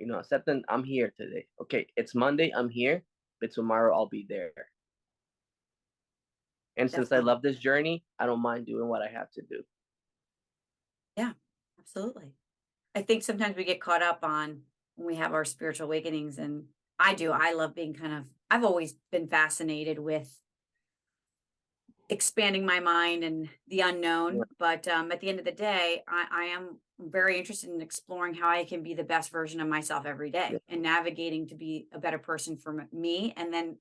B: Accepting I'm here today. Okay, it's Monday. I'm here, but tomorrow I'll be there. And since I
A: Definitely.
B: love this journey, I don't mind doing what I have to do.
A: Yeah, absolutely. I think sometimes we get caught up on when we have our spiritual awakenings, and I do. I love being I've always been fascinated with expanding my mind and the
B: Yeah,
A: unknown. But at the end of the day, I am very interested in exploring how I can be the best version of myself every
B: yeah,
A: day and navigating to be a better person for me. And then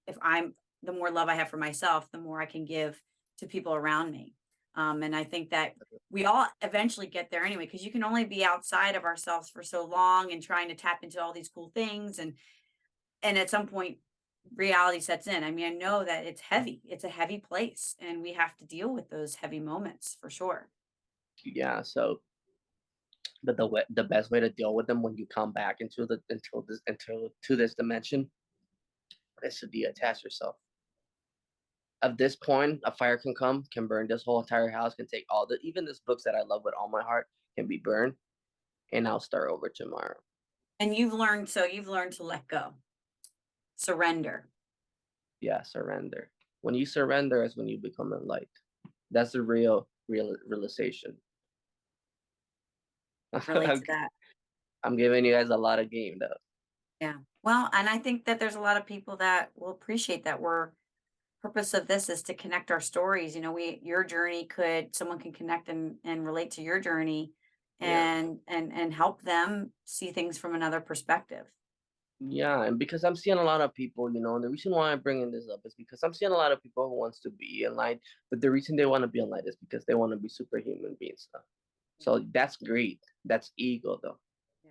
A: the more love I have for myself, the more I can give to people around me. And I think that we all eventually get there anyway, because you can only be outside of ourselves for so long and trying to tap into all these cool things. And at some point, reality sets in. I mean, I know that it's heavy. It's a heavy place, and we have to deal with those heavy moments for sure.
B: yeah. So, but the best way to deal with them when you come back into this dimension is to detach yourself. At this point, a fire can come, can burn this whole entire house, can take even this books that I love with all my heart can be burned, and I'll start over tomorrow.
A: And you've learned to let go, surrender.
B: Yeah, surrender. When you surrender is when you become enlightened. That's the real realization.
A: Relate
B: I'm
A: to that.
B: giving you guys a lot of game though.
A: Yeah. Well, and I think that there's a lot of people that will appreciate that we're purpose of this is to connect our stories. Your journey someone can connect and relate to your journey
B: Yeah.
A: and help them see things from another perspective.
B: Yeah, and because I'm seeing a lot of people, and the reason why I'm bringing this up is because I'm seeing a lot of people who wants to be in light, but the reason they want to be in light is because they want to be superhuman beings.
A: Yeah.
B: So that's great. That's ego though.
A: Yeah.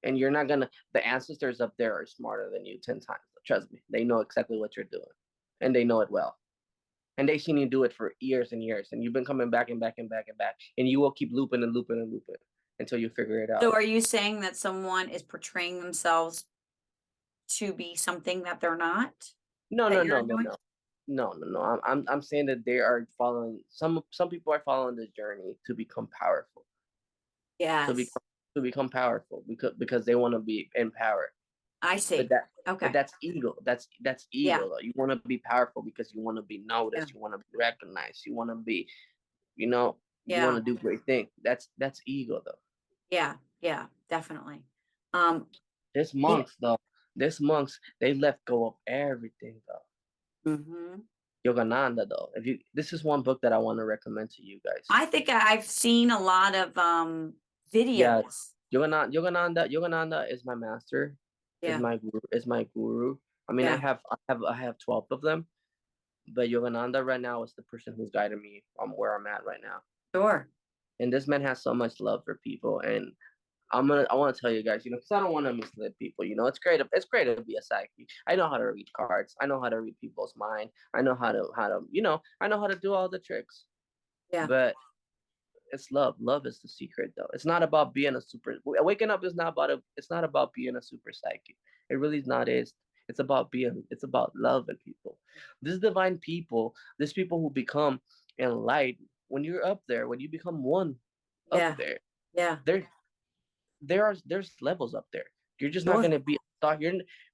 B: And you're not gonna the ancestors up there are smarter than you 10 times. Trust me. They know exactly what you're doing. And they know it well. And they've seen you do it for years and years. And you've been coming back and back and back and back. And you will keep looping and looping and looping until you figure it
A: So
B: out.
A: are you saying that someone is portraying themselves to be something that they're not,
B: No,
A: that
B: no,
A: you're
B: no, no,
A: doing?
B: no. No, no, no. I'm saying that they are following some people are following this journey to become powerful. To
A: Yes.
B: become to become powerful because they want to be in power.
A: I
B: But
A: see.
B: that but
A: Okay.
B: that's ego. That's
A: Yeah.
B: ego though. You want to be powerful because you want to be
A: Yeah.
B: noticed. You want to be recognized. You want to be, you know, you want
A: Yeah.
B: to do great things. That's ego though.
A: Yeah. Yeah. Definitely. Um,
B: This
A: yeah.
B: monks though, this monks they let go of everything though.
A: Mhm.
B: Yogananda though. If you This is one book that I want to recommend to you guys.
A: I think I've seen a lot of
B: Yeah,
A: videos.
B: Yogananda is my master,
A: Yeah.
B: is my guru. I mean,
A: Yeah.
B: I have 12 of them, but Yogananda right now is the person who's guiding me where I'm at right now.
A: Sure.
B: And this man has so much love for people, and I want to tell you guys, because I don't want to mislead people. It's great to be a psychic. I know how to read cards. I know how to read people's mind. I know I know how to do all the tricks.
A: Yeah.
B: But it's love. Love is the secret, though. It's not about being a super. Waking up is not about It's not about being a super psychic. It really is not. It's about being. It's about loving people. This divine people. These people who become enlightened. When you're up there, when you become one, up
A: Yeah.
B: there,
A: Yeah.
B: there there's levels up there. You're just not
A: Sure.
B: gonna be a star.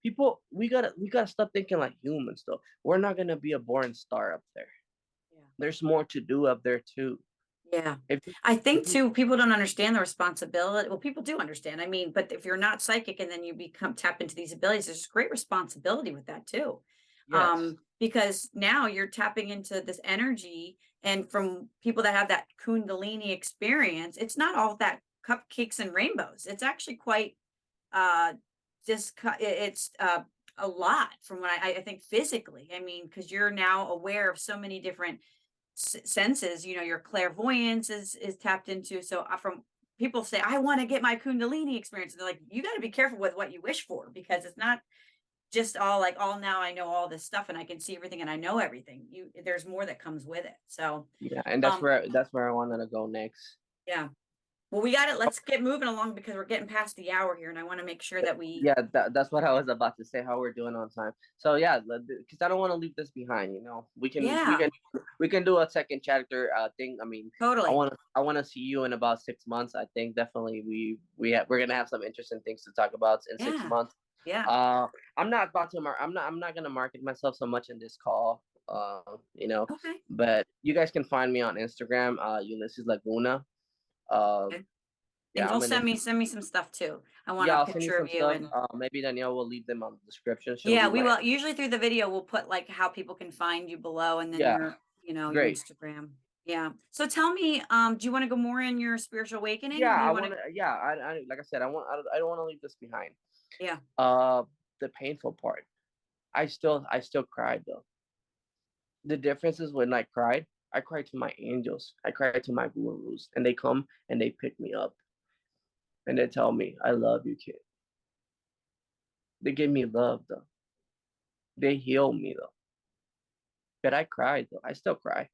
B: People. We gotta stop thinking like humans, though. We're not gonna be a boring star up there.
A: Yeah.
B: There's more to do up there too.
A: Yeah.
B: If
A: I
B: if
A: think
B: you
A: too, people don't understand the responsibility. Well, people do understand. I mean, but if you're not psychic and then you become tap into these abilities, there's great responsibility with that too.
B: Yes.
A: Because now you're tapping into this energy, and from people that have that Kundalini experience, it's not all that cupcakes and rainbows. It's actually quite uh it's a lot from what I think physically. I mean, because you're now aware of so many different senses, your clairvoyance is tapped into. So from people say, I want to get my Kundalini experience. And they're like, you got to be careful with what you wish for, because it's not just all like, all now I know all this stuff and I can see everything and I know everything. There's more that comes with it. So,
B: Yeah, and
A: um,
B: that's where I wanted to go next.
A: yeah. Well, we got it. Let's get moving along because we're getting past the hour here, and I want to make sure that we,
B: Yeah, that's what I was about to say. How we're doing on time. So yeah, because I don't want to leave this behind.
A: yeah,
B: We can do a second chapter thing. I mean,
A: totally.
B: I want to see you in about 6 months. I think definitely we're gonna have some interesting things to talk about in six
A: Yeah,
B: months.
A: yeah.
B: Uh, I'm not about to. I'm not gonna market myself so much in this call.
A: Okay.
B: But you guys can find me on Instagram. Ulises Laguna. Uh,
A: Okay. And
B: yeah,
A: you'll
B: I'm an
A: send me some stuff too. I want
B: Yeah,
A: a
B: I'll send you
A: picture of
B: some
A: you,
B: stuff.
A: and
B: Maybe Danielle will leave them on the description. She'll
A: yeah,
B: leave
A: we
B: my
A: will. Usually through the video, we'll put like how people can find you below, and then
B: Yeah,
A: your
B: great.
A: Instagram. Yeah. So tell me, do you want to go more in your spiritual awakening?
B: Yeah,
A: Do
B: I
A: you want
B: want
A: to?
B: to. Yeah, like I said, I don't want to leave this behind.
A: Yeah.
B: Uh, the painful part. I still cried though. The difference is when I cried to my angels. I cried to my gurus, and they come and they pick me up and they tell me, "I love you, kid." They give me love though. They heal me though. But I cried though. I still cry.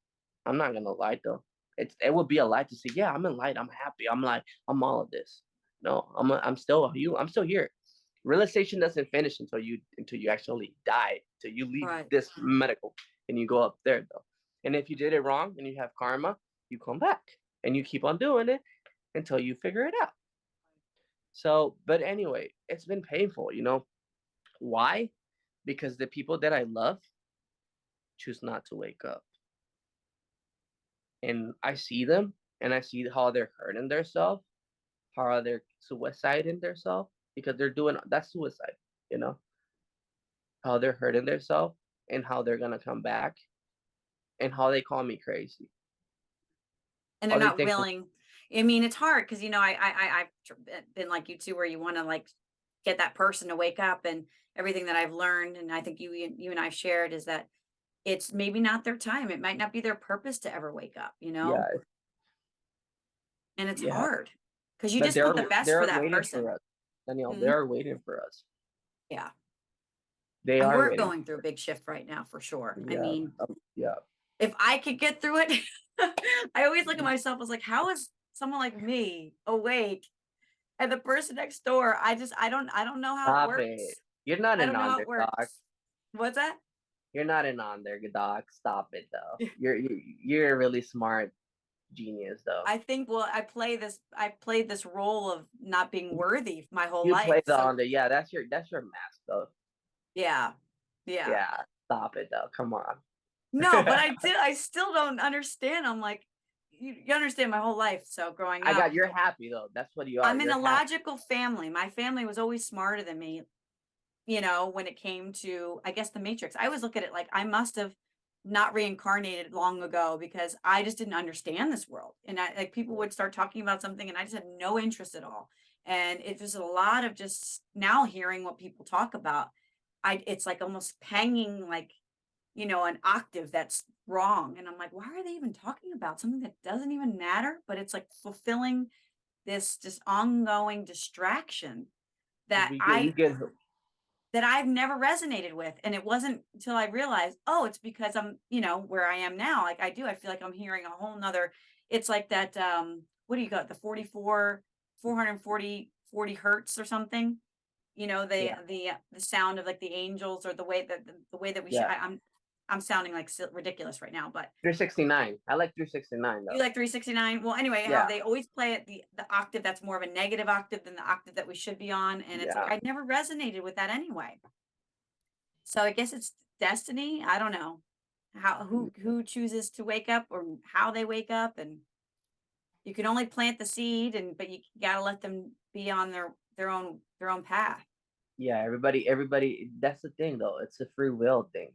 B: I'm not gonna lie though. It would be a lie to say, yeah, I'm in light. I'm happy. I'm all of this. No, I'm still you. I'm still here. Realization doesn't finish until you actually die. Till you leave
A: Right.
B: this medical and you go up there though. And if you did it wrong and you have karma, you come back and you keep on doing it until you figure it out. So, but anyway, it's been painful. Why? Because the people that I love choose not to wake up. And I see them and I see how they're hurting themselves, how they're suiciding themselves because they're doing that's suicide, you know, how they're hurting themselves and how they're gonna come back and how they call me crazy.
A: And they're
B: How they
A: not
B: think,
A: willing. I mean, it's hard because I've been like you too, where you want to like get that person to wake up, and everything that I've learned, and I think you and I've shared is that it's maybe not their time. It might not be their purpose to ever wake up,
B: yeah,
A: and it's
B: yeah.
A: hard because you
B: But
A: just want the best for
B: they're
A: that
B: waiting for
A: person.
B: us, Danielle. They
A: Mhm.
B: are waiting for us.
A: Yeah.
B: They
A: And
B: are
A: we're
B: waiting
A: going through
B: for
A: a
B: us.
A: big shift right now for sure. I
B: Yeah,
A: mean,
B: yeah.
A: if I could get through it, I always look at myself as like, how is someone like me awake? And the person next door, I don't know how it
B: Stop it.
A: works.
B: You're not
A: I
B: an
A: don't know how it
B: underdog.
A: works. What's that?
B: You're not an underdog. Stop it though. You're really smart. genius though.
A: I think, well, I played this role of not being worthy my whole
B: You play
A: life.
B: the
A: So
B: on the yeah, that's your mask though.
A: yeah. Yeah.
B: Yeah, stop it though. Come on.
A: No, but I still don't understand. I'm like, you understand my whole life. So growing
B: I
A: up,
B: got you're happy though. That's what you are.
A: I'm in
B: You're
A: a
B: happy.
A: logical family. My family was always smarter than me, when it came to, I guess, the Matrix. I always look at it like I must have not reincarnated long ago because I just didn't understand this world. And like people would start talking about something and I just had no interest at all. And it was a lot of just now hearing what people talk about. It's like almost panging like, an octave that's wrong. And I'm like, why are they even talking about something that doesn't even matter? But it's like fulfilling this just ongoing distraction that
B: We get
A: I've never resonated with. And it wasn't until I realized, oh, it's because I'm, where I am now. Like I feel like I'm hearing a whole nother, it's like that, what do you got? The 440 hertz or something,
B: yeah,
A: the sound of like the angels or the way that we should,
B: yeah.
A: I'm sounding like ridiculous right now, but
B: 369. I like 369
A: you
B: though.
A: like 369. Well, anyway, how
B: Yeah,
A: they always play it the octave that's more of a negative octave than the octave that we should be on. And it's like
B: yeah.
A: I never resonated with that anyway. So I guess it's destiny. I don't know how who chooses to wake up or how they wake up, and you can only plant the seed, but you gotta let them be on their own path.
B: Yeah, everybody that's the thing though. It's a free will thing.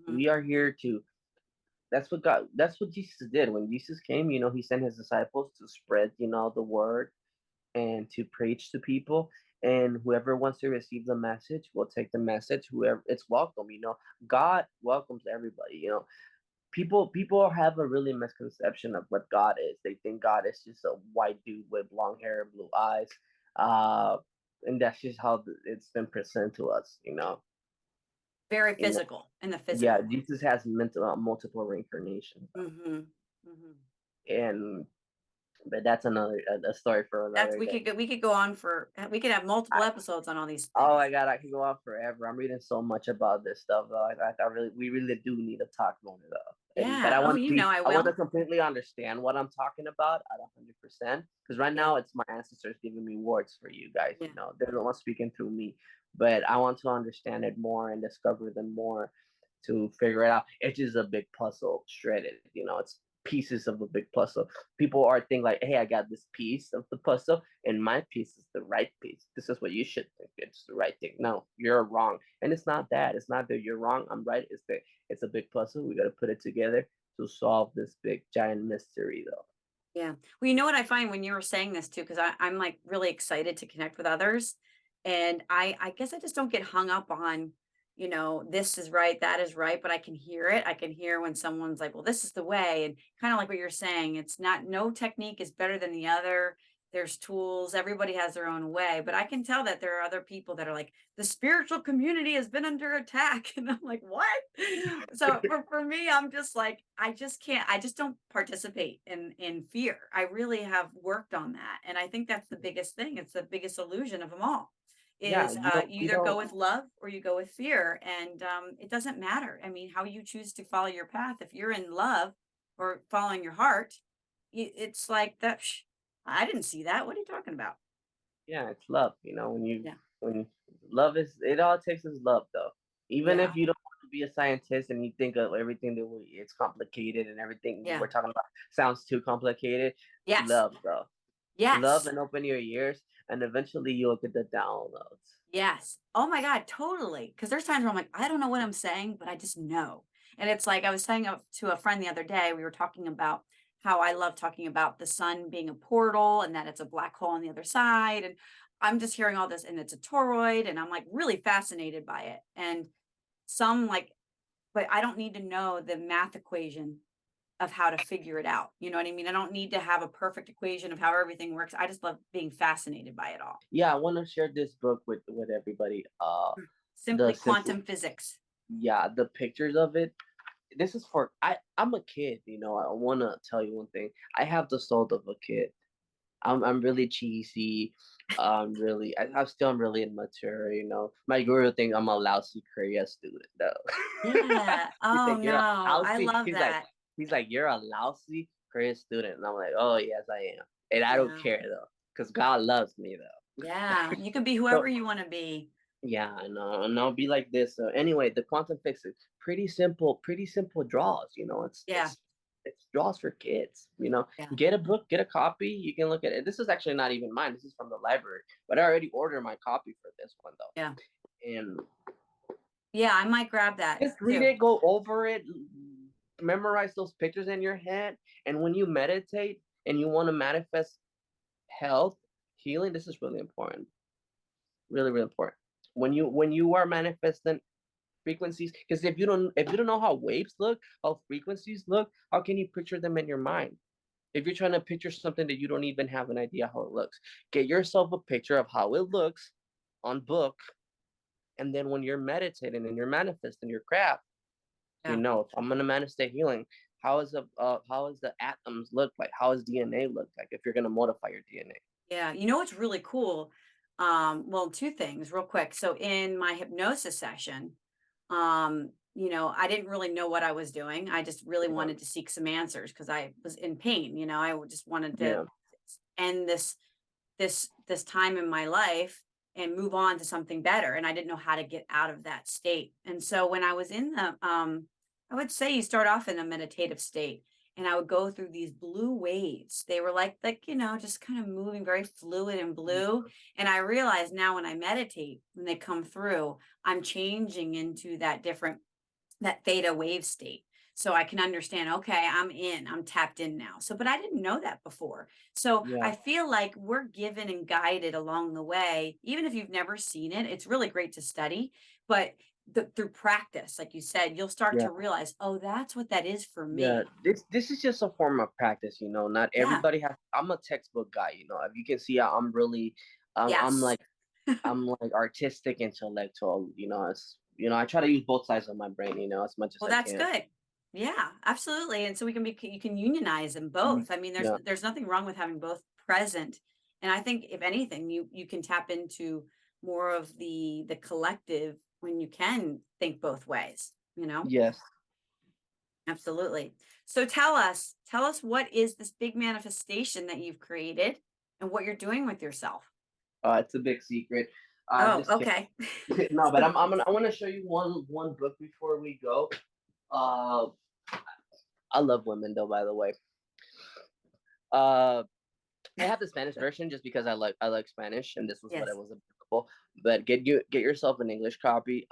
A: Hmm.
B: We are here to that's what Jesus did. When Jesus came, he sent his disciples to spread, the word and to preach to people. And whoever wants to receive the message will take the message. Whoever it's welcome, God welcomes everybody. People have a really misconception of what God is. They think God is just a white dude with long hair and blue eyes. Uh and that's just how it's been presented to us.
A: Very
B: You know,
A: physical in the
B: yeah,
A: physical.
B: Jesus has multiple reincarnations,
A: Hmm. Hmm.
B: and but that's a story for
A: That's
B: another day.
A: we could go on for we could have multiple episodes on all these
B: Oh
A: things.
B: my god, I can go on forever. I'm reading so much about this stuff though. We really do need to talk more though. But
A: Yeah. Oh, I
B: I want to
A: will.
B: completely understand what I'm talking about at 100%. Because right
A: Yeah.
B: now it's my ancestors giving me words for you guys.
A: Yeah.
B: They're the ones speaking through me. But I want to understand it more and discover them more to figure it out. It's just a big puzzle shredded. It's pieces of a big puzzle. People are thinking like, hey, I got this piece of the puzzle, and my piece is the right piece. This is what you should think. It's the right thing. No, you're wrong. And it's not that. It's not that you're wrong. I'm right. It's a big puzzle. We got to put it together to solve this big giant mystery, though.
A: Yeah. Well, you know what I find when you were saying this too, because I'm like really excited to connect with others. And I guess I just don't get hung up on, this is right, that is right, but I can hear it. I can hear when someone's like, well, this is the way. And kind of like what you're saying, it's not, no technique is better than the other. There's tools, everybody has their own way. But I can tell that there are other people that are like, the spiritual community has been under attack. And I'm like, what? So for me, I'm just like, I just can't, I just don't participate in fear. I really have worked on that. And I think that's the biggest thing. It's the biggest illusion of them all
B: Yeah,
A: is you
B: you
A: either go
B: don't.
A: with love or you go with fear. And it doesn't matter. I mean, how you choose to follow your path, if you're in love or following your heart, it's like that. I didn't see that. What are you talking about?
B: Yeah, it's love.
A: Yeah.
B: Love is it all takes is love, though. Even
A: Yeah.
B: if you don't want to be a scientist and you think of everything it's complicated and everything
A: Yeah.
B: we're talking about sounds too complicated,
A: Yes.
B: love, though. Love
A: Yes.
B: and open your ears, and eventually you'll get the downloads.
A: Yes. Oh my God, totally. Because there's times where I'm like, I don't know what I'm saying, but I just know. And it's like I was saying to a friend the other day, we were talking about how I love talking about the sun being a portal and that it's a black hole on the other side. And I'm just hearing all this, and it's a toroid, and I'm like really fascinated by it. And some like, but I don't need to know the math equation of how to figure it out. You know what I mean? I don't need to have a perfect equation of how everything works. I just love being fascinated by it all.
B: Yeah, I want to share this book with everybody. The
A: Simply
B: simple,
A: quantum physics.
B: yeah, the pictures of it. This is for I'm a kid. I want to tell you one thing. I have the soul of a kid. I'm really cheesy. I'm really immature. My guru thinks I'm a lousy Korea student though.
A: Yeah.
B: He's
A: Oh,
B: like, you're a
A: no. I
B: lousy.
A: love that.
B: He's like, you're a lousy greatest student. And I'm like, oh, yes, I am. And I don't
A: Yeah.
B: care, though, because God loves me, though.
A: Yeah. You can be
B: So,
A: whoever you want to be.
B: yeah, I know, and I'll be like this. So anyway, the quantum physics, pretty simple draws. It's
A: Yeah.
B: it's it's draws for kids.
A: Yeah.
B: Get a book, get a copy. You can look at it. This is actually not even mine. This is from the library, but I already ordered my copy for this one
A: Yeah.
B: though. And
A: Yeah. I might grab that
B: just read
A: too.
B: it, go over it, memorize those pictures in your head, and when you meditate and you want to manifest health, healing, this is really important. Really, really important. When you are manifesting frequencies, because if you don't know how waves look, how frequencies look, how can you picture them in your mind? If you're trying to picture something that you don't even have an idea how it looks, get yourself a picture of how it looks on book, and then when you're meditating and you're manifesting your craft,
A: Yeah.
B: if I'm gonna manifest healing, how is the atoms look like? How does DNA look like if you're gonna modify your DNA?
A: Yeah. You know what's really cool? Well, two things real quick. So in my hypnosis session, I didn't really know what I was doing. I just really
B: Yeah,
A: wanted to seek some answers because I was in pain. Just wanted to
B: yeah,
A: end this time in my life and move on to something better, and I didn't know how to get out of that state. And so when I was in the I would say you start off in a meditative state, and I would go through these blue waves. They were just kind of moving very fluid and blue. And I realize now when I meditate, when they come through, I'm changing into that theta wave state. So I can understand, okay, I'm tapped in now. So, but I didn't know that before. So
B: yeah,
A: I feel like we're given and guided along the way. Even if you've never seen it, it's really great to study. But through practice, like you said, you'll start
B: yeah.
A: to realize, oh, that's what that is for
B: Yeah,
A: me.
B: this is just a form of practice, Not
A: Yeah.
B: everybody has. I'm a textbook guy, If you can see, I'm really, I'm
A: Yes.
B: like, I'm like artistic, intellectual, I try to use both sides of my brain, as much as
A: Well,
B: I
A: that's
B: can.
A: good. Yeah, absolutely. And so you can unionize them
B: Mhm.
A: both. I mean,
B: Yeah.
A: there's nothing wrong with having both present. And I think if anything, you can tap into more of the collective when you can think both ways, you know?
B: Yes.
A: Absolutely. So tell us what is this big manifestation that you've created and what you're doing with yourself.
B: It's a big secret.
A: Oh,
B: Just kidding.
A: okay.
B: No, but I want to show you one book before we go. Uh, I love women though, by the way. Uh, I have the Spanish version just because I like Spanish, and this was what I
A: Yes.
B: was available. But get yourself an English copy.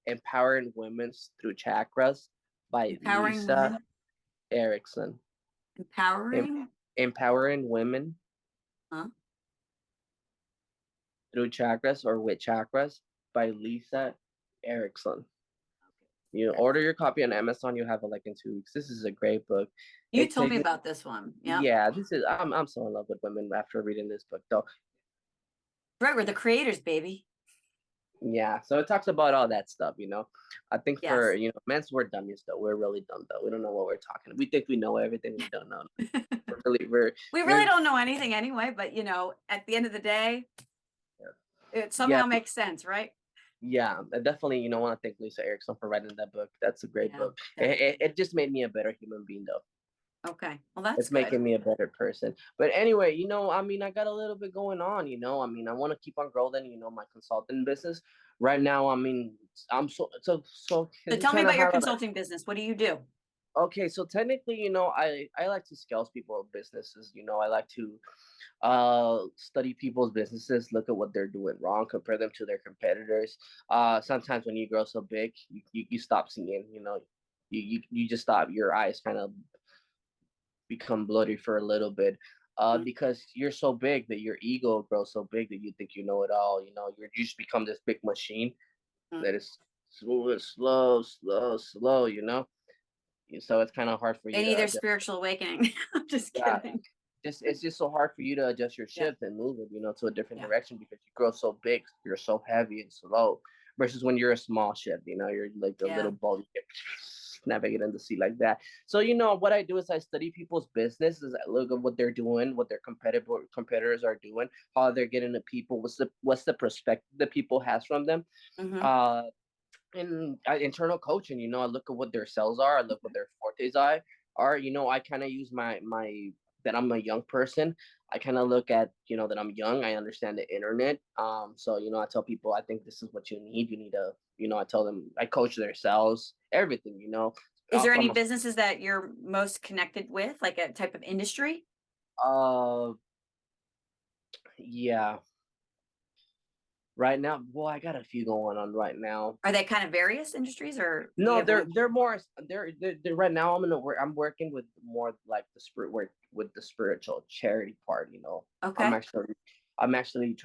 B: Empowering Women Through Chakras by
A: Empowering
B: Lisa
A: women.
B: Erickson. Em-
A: Empowering.
B: Empowering Women
A: Huh?
B: Through Chakras or with Chakras by Lisa Erickson.
A: Okay.
B: You
A: That's
B: order your copy on Amazon. You'll have it like in 2 weeks. This is a great book.
A: You
B: It
A: told me
B: takes
A: about this one. Yep.
B: Yeah. This is I'm so in love with women after reading this book though.
A: Right, we're the creators, baby.
B: Yeah, so it talks about all that stuff. I think for
A: Yes.
B: men's we're dummies though. We're really dumb though. We don't know what we're talking. We think we know everything. We don't know. We're really
A: We really
B: we're
A: don't know anything anyway, but at the end of the day, it
B: yeah,
A: somehow makes sense, right?
B: yeah. I definitely want to thank Lisa Erickson for writing that book. That's a great
A: Yeah,
B: book. It
A: definitely.
B: just made me a better human being though.
A: Okay. Well, that's
B: It's
A: good.
B: making me a better person. But anyway, I mean, I got a little bit going on. I mean, I want to keep on growing, my consulting business. Right now, I mean, I'm so
A: So
B: this is
A: tell me
B: kind of
A: about your
B: how
A: consulting business. What do you do?
B: okay, so technically, I like to scale people's businesses. I like to study people's businesses, look at what they're doing wrong, compare them to their competitors. Sometimes when you grow so big, you stop seeing, you just stop. Your eyes kind of become bloody for a little bit.
A: Mhm.
B: Because you're so big that your ego grows so big that you think you know it all. You just become this big machine
A: Mhm.
B: that is slow, slow, slow, slow. So it's kind of hard for
A: They
B: you
A: need
B: to
A: their
B: adjust.
A: spiritual awakening. I'm just
B: Yeah,
A: kidding.
B: it's just so hard for you to adjust your
A: Yeah.
B: shift and move it, to a different
A: Yeah.
B: direction because you grow so big, you're so heavy and slow. Versus when you're a small shift, you're like a
A: Yeah.
B: little ball, you can navigate in the sea like that. So what I do is I study people's businesses, I look at what they're doing, what their competitors are doing, how they're getting to people, what's the perspective that people has from them.
A: Hmm.
B: Uh, and internal coaching, I look at what their sales are, I look what their fortes are, art, I kind of use my that I'm a young person. I kind of look at, that I'm young. I understand the internet. So, I tell people, I think this is what you need. You need to, I tell them, I coach their sales, everything,
A: Is there any
B: from
A: businesses that you're most connected with, like a type of industry?
B: uh, yeah, right now, well, I got a few going on right now.
A: Are they kind of various industries, or you
B: No,
A: have one?
B: they're more they're right now. I'm working with more like the spirit work with the spiritual charity part. I'm
A: Okay.
B: actually I'm actually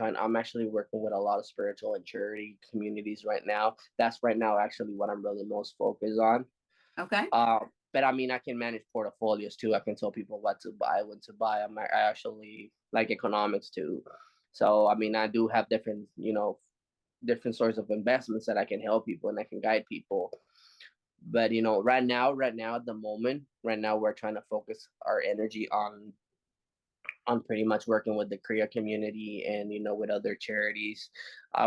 B: working with a lot of spiritual and charity communities right now. That's right now actually what I'm really most focused on.
A: Okay.
B: But I mean, I can manage portfolios too. I can tell people what to buy, when to buy. I actually like economics too. So I mean, I do have different, different sorts of investments that I can help people and I can guide people. But right now at the moment, right now we're trying to focus our energy on pretty much working with the Korea community and with other charities,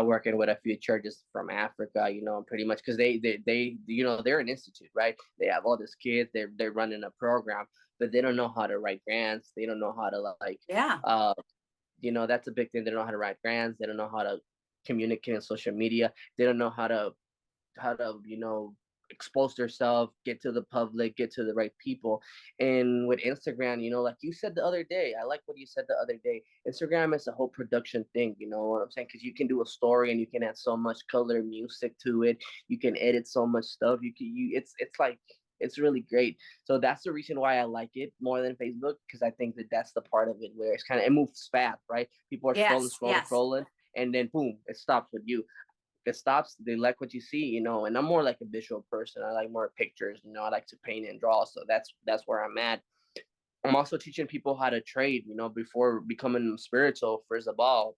B: working with a few churches from Africa, pretty much because they're an institute, right? They have all these kids, they're running a program, but they don't know how to write grants, they don't know how to like,
A: Yeah.
B: uh, that's a big thing. They don't know how to write grants, they don't know how to communicate on social media, they don't know how to expose themselves, get to the public, get to the right people. And with Instagram, like you said the other day, I like what you said the other day. Instagram is a whole production thing, you know what I'm saying? Because you can do a story and you can add so much color, music to it. You can edit so much stuff. It's like it's really great. So that's the reason why I like it more than Facebook, because I think that that's the part of it where it moves fast, right? People are scrolling,
A: Yes.
B: scrolling,
A: Yes.
B: scrolling, and then boom, it stops with you. It stops. They like what you see, and I'm more like a visual person. I like more pictures, I like to paint and draw. So that's where I'm at. I'm also teaching people how to trade, before becoming spiritual. First of all,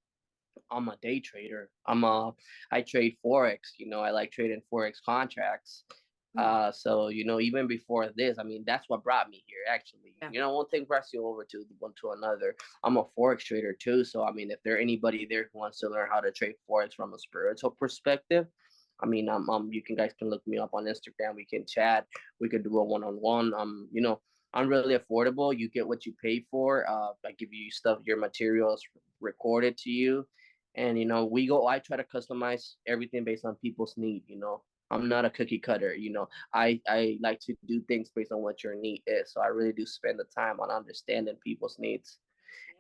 B: I'm a day trader. I trade forex. I like trading forex contracts.
A: Mm,
B: So even before this, I mean, that's what brought me here. Actually,
A: yeah.
B: one thing brings you over to one to another. I'm a forex trader too. So I mean, if there anybody there who wants to learn how to trade forex from a spiritual perspective, I mean, you can guys can look me up on Instagram. We can chat. We could do a one-on-one. I'm really affordable. You get what you pay for. I give you stuff, your materials recorded to you, and I try to customize everything based on people's need. I'm not a cookie cutter. I like to do things based on what your need is. So I really do spend the time on understanding people's needs.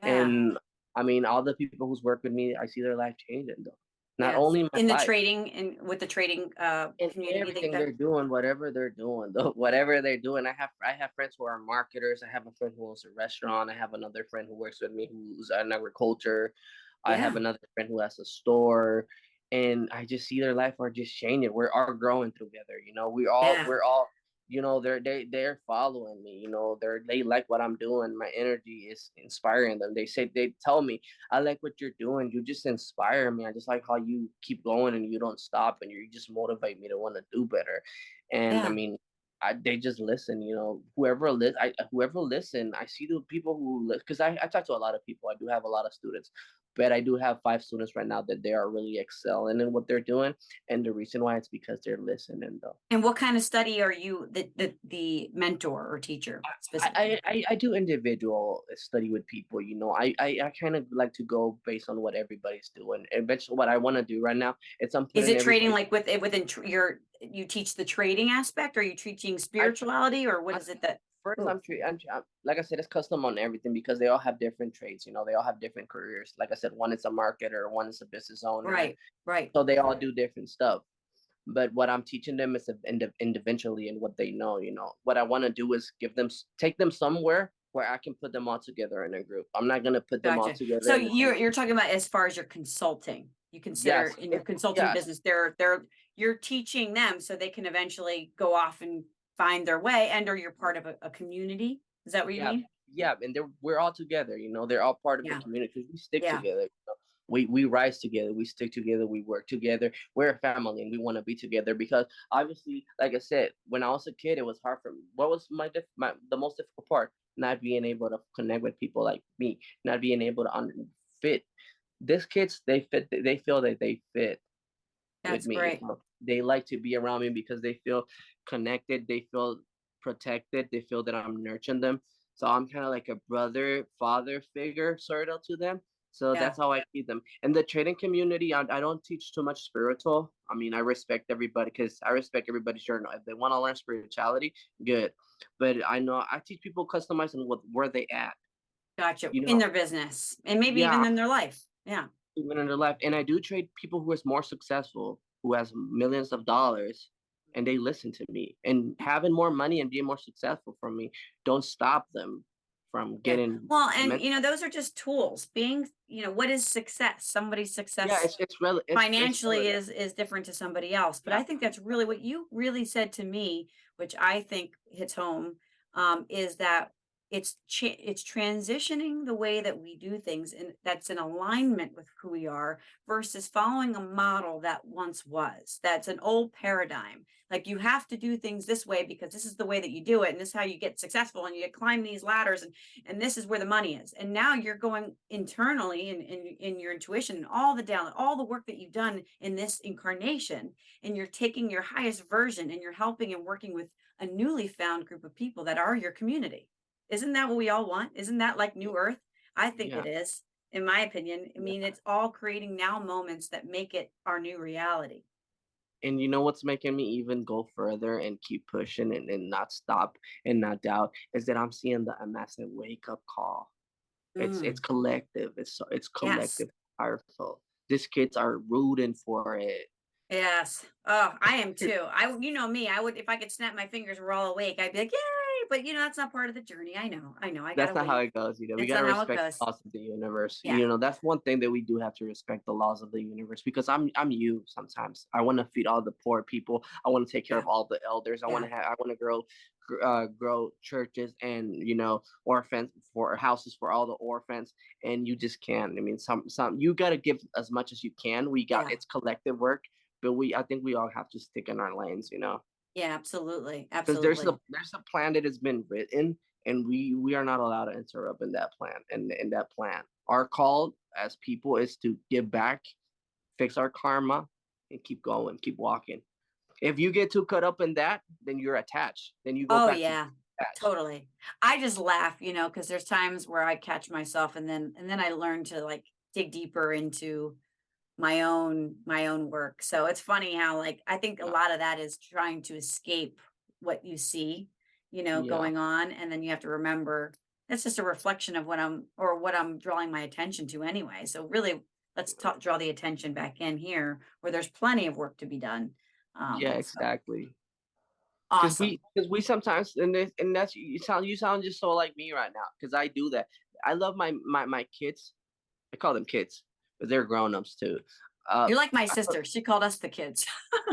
A: Yeah.
B: And I mean, all the people who's worked with me, I see their life changing though. Not
A: Yes.
B: only my
A: In the
B: life,
A: trading and with the trading
B: in
A: community that you've
B: everything they're
A: done.
B: doing, whatever they're doing, though, whatever they're doing. I have friends who are marketers. I have a friend who owns a restaurant. I have another friend who works with me who's in agriculture. I have
A: Yeah.
B: another friend who has a store, and I just see their life are just changing. We're all growing together.
A: Yeah.
B: We're all they're following me. They like what I'm doing. My energy is inspiring them. They tell me, I like what you're doing. You just inspire me. I just like how you keep going and you don't stop, and you just motivate me to want to do better. And I
A: Yeah.
B: mean, they just listen. Whoever listen. I see the people who because I talk to a lot of people. I do have a lot of students, but I do have 5 students right now that they are really excelling in what they're doing, and the reason why it's because they're listening though.
A: And what kind of study are you the mentor or teacher specifically?
B: I do individual study with people. I kind of like to go based on what everybody's doing. Eventually, what I want to do right now is I'm
A: Is
B: putting
A: it trading
B: everybody.
A: like within you teach the trading aspect? Or are you teaching
B: I
A: spirituality, or what
B: I'm
A: is it that?
B: first
A: Oh,
B: like I said, it's custom on everything because they all have different trades. They all have different careers. Like I said, one is a marketer, one is a business owner,
A: right, right.
B: so they all do different stuff. But what I'm teaching them is individually and what they know. What I want to do is take them somewhere where I can put them all together in a group. I'm not gonna put them all
A: Gotcha.
B: together
A: So
B: in the same.
A: you're talking about as far as your consulting. You consider
B: Yes,
A: in your consulting
B: yes,
A: business, you're teaching them so they can eventually go off and find their way, and or you're part of a community. Is that what you
B: yeah,
A: mean?
B: yeah, and we're all together. They're all part of the
A: Yeah.
B: community because we stick
A: Yeah.
B: together. We rise together, we stick together, we work together. We're a family, and we want to be together because obviously, like I said, when I was a kid, it was hard for me. What was the most difficult part? Not being able to connect with people like me, not being able to fit. These kids, they fit. They feel that they fit with
A: That's
B: me.
A: great.
B: They like to be around me because they feel connected. They feel protected. They feel that I'm nurturing them. So I'm kind of like a brother, father figure sort of to them. So
A: Yeah.
B: that's how I see them. In the trading community, I don't teach too much spiritual. I mean, I respect everybody because I respect everybody's journey. If they want to learn spirituality, good. But I know I teach people customizing with where they at.
A: Gotcha.
B: You
A: In
B: know,
A: their business and maybe even
B: yeah,
A: in their life. Yeah.
B: even in their life. And I do trade people who is more successful, who has millions of dollars, and they listen to me. And having more money and being more successful from me don't stop them from
A: Yeah.
B: getting
A: Well, and
B: mental.
A: those are just tools. Being, what is success? Somebody's
B: Yeah,
A: success
B: it's
A: financially
B: relative.
A: is different to somebody else. But
B: Yeah,
A: I think that's really what you really said to me, which I think hits home, is that it's transitioning the way that we do things, and that's in alignment with who we are versus following a model that once was. That's an old paradigm. Like you have to do things this way because this is the way that you do it, and this is how you get successful, and you climb these ladders, and this is where the money is. And now you're going internally in your intuition and all the work that you've done in this incarnation, and you're taking your highest version and you're helping and working with a newly found group of people that are your community. Isn't that what we all want? Isn't that like new earth? I think
B: yeah.
A: it is, in my opinion. I mean,
B: Yeah.
A: it's all creating now moments that make it our new reality.
B: And you know what's making me even go further and keep pushing and not stop and not doubt is that I'm seeing a massive wake up call. It's
A: Mm,
B: collective. It's
A: yes.
B: collective, powerful. These kids are rooting for it.
A: Yes. Oh, I am too. You know me, I would, if I could snap my fingers, we're all awake. I'd be like, yay. But that's not part of the journey. I know. I know. I
B: That's
A: gotta
B: not how
A: wait.
B: it goes, you know, we
A: It's
B: gotta
A: not how it
B: respect
A: goes.
B: the laws of the universe,
A: Yeah.
B: you know, that's one thing that we do have to respect the laws of the universe because I'm you sometimes. I wanna feed all the poor people, I wanna take care
A: Yeah.
B: of all the elders,
A: Yeah.
B: I wanna grow churches and, orphans for houses for all the orphans, and you just can't. I mean, some you gotta give as much as you can.
A: Yeah.
B: It's collective work, but I think we all have to stick in our lanes, you know?
A: Yeah. Absolutely.
B: Because
A: Absolutely.
B: there's a plan that has been written, and we are not allowed to interrupt in that plan. And in that plan, our call as people is to give back, fix our karma, and keep going, keep walking. If you get too caught up in that, then you're attached. Then you go
A: Oh
B: back to
A: yeah.
B: attached.
A: Totally. I just laugh, because there's times where I catch myself, and then I learn to like dig deeper into my own work. So it's funny how, like, I think a
B: Yeah,
A: lot of that is trying to escape what you see,
B: yeah,
A: going on, and then you have to remember that's just a reflection of what I'm drawing my attention to anyway. So really, let's draw the attention back in here where there's plenty of work to be done.
B: yeah,
A: So
B: exactly.
A: awesome.
B: Because we sometimes and that's you sound just so like me right now. Because I do that. I love my kids. I call them kids, but they're grown-ups too. Uh,
A: You're like my sister. She called us the kids.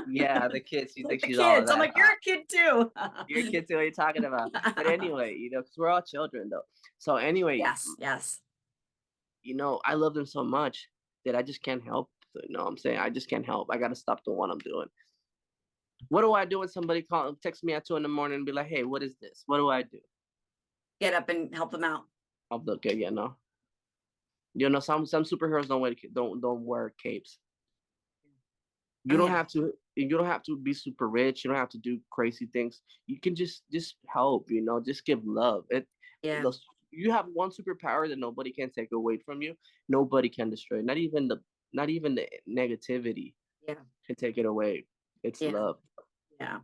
B: yeah, the kids. You
A: Like
B: think
A: the
B: she's all of
A: kids. I'm
B: that,
A: like, you're
B: huh?
A: a kid too.
B: Your kids know what you're talking about. But anyway, because we're all children though. So anyway,
A: Yes, yes.
B: I love them so much that I just can't help. You know what I'm saying? I just can't help. I gotta stop doing what I'm doing. What do I do when somebody text me at 2 in the morning and be like, "Hey, what is this?" What do I do?
A: Get up and help them out.
B: I'll look at no. Some superheroes don't wear capes.
A: Oh yeah.
B: You don't have to be super rich. You don't have to do crazy things. You can just help. Just give love.
A: Yeah.
B: Those, you have one superpower that nobody can take away from you. Nobody can destroy. Not even the negativity
A: Yeah.
B: can take it away. It's
A: Yeah.
B: love.
A: Yeah.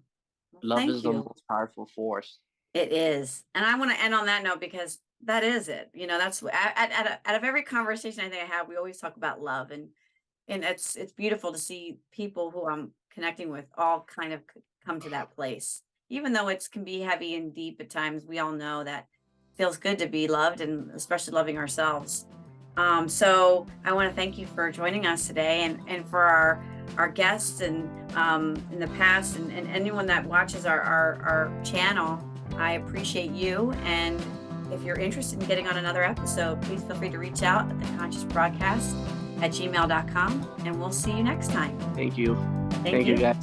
A: Well,
B: Love
A: thank
B: is the
A: you.
B: most powerful force.
A: It is. And I want to end on that note because that is it. That's out of every conversation I think I have, we always talk about love, and it's beautiful to see people who I'm connecting with all kind of come to that place. Even though it can be heavy and deep at times, we all know that it feels good to be loved, and especially loving ourselves. So I want to thank you for joining us today, and for our guests, and in the past, and anyone that watches our channel. I appreciate you. And if you're interested in getting on another episode, please feel free to reach out at theconsciousbroadcast@gmail.com, and we'll see you next time.
B: Thank you.
A: Thank
B: Thank you,
A: you.
B: guys.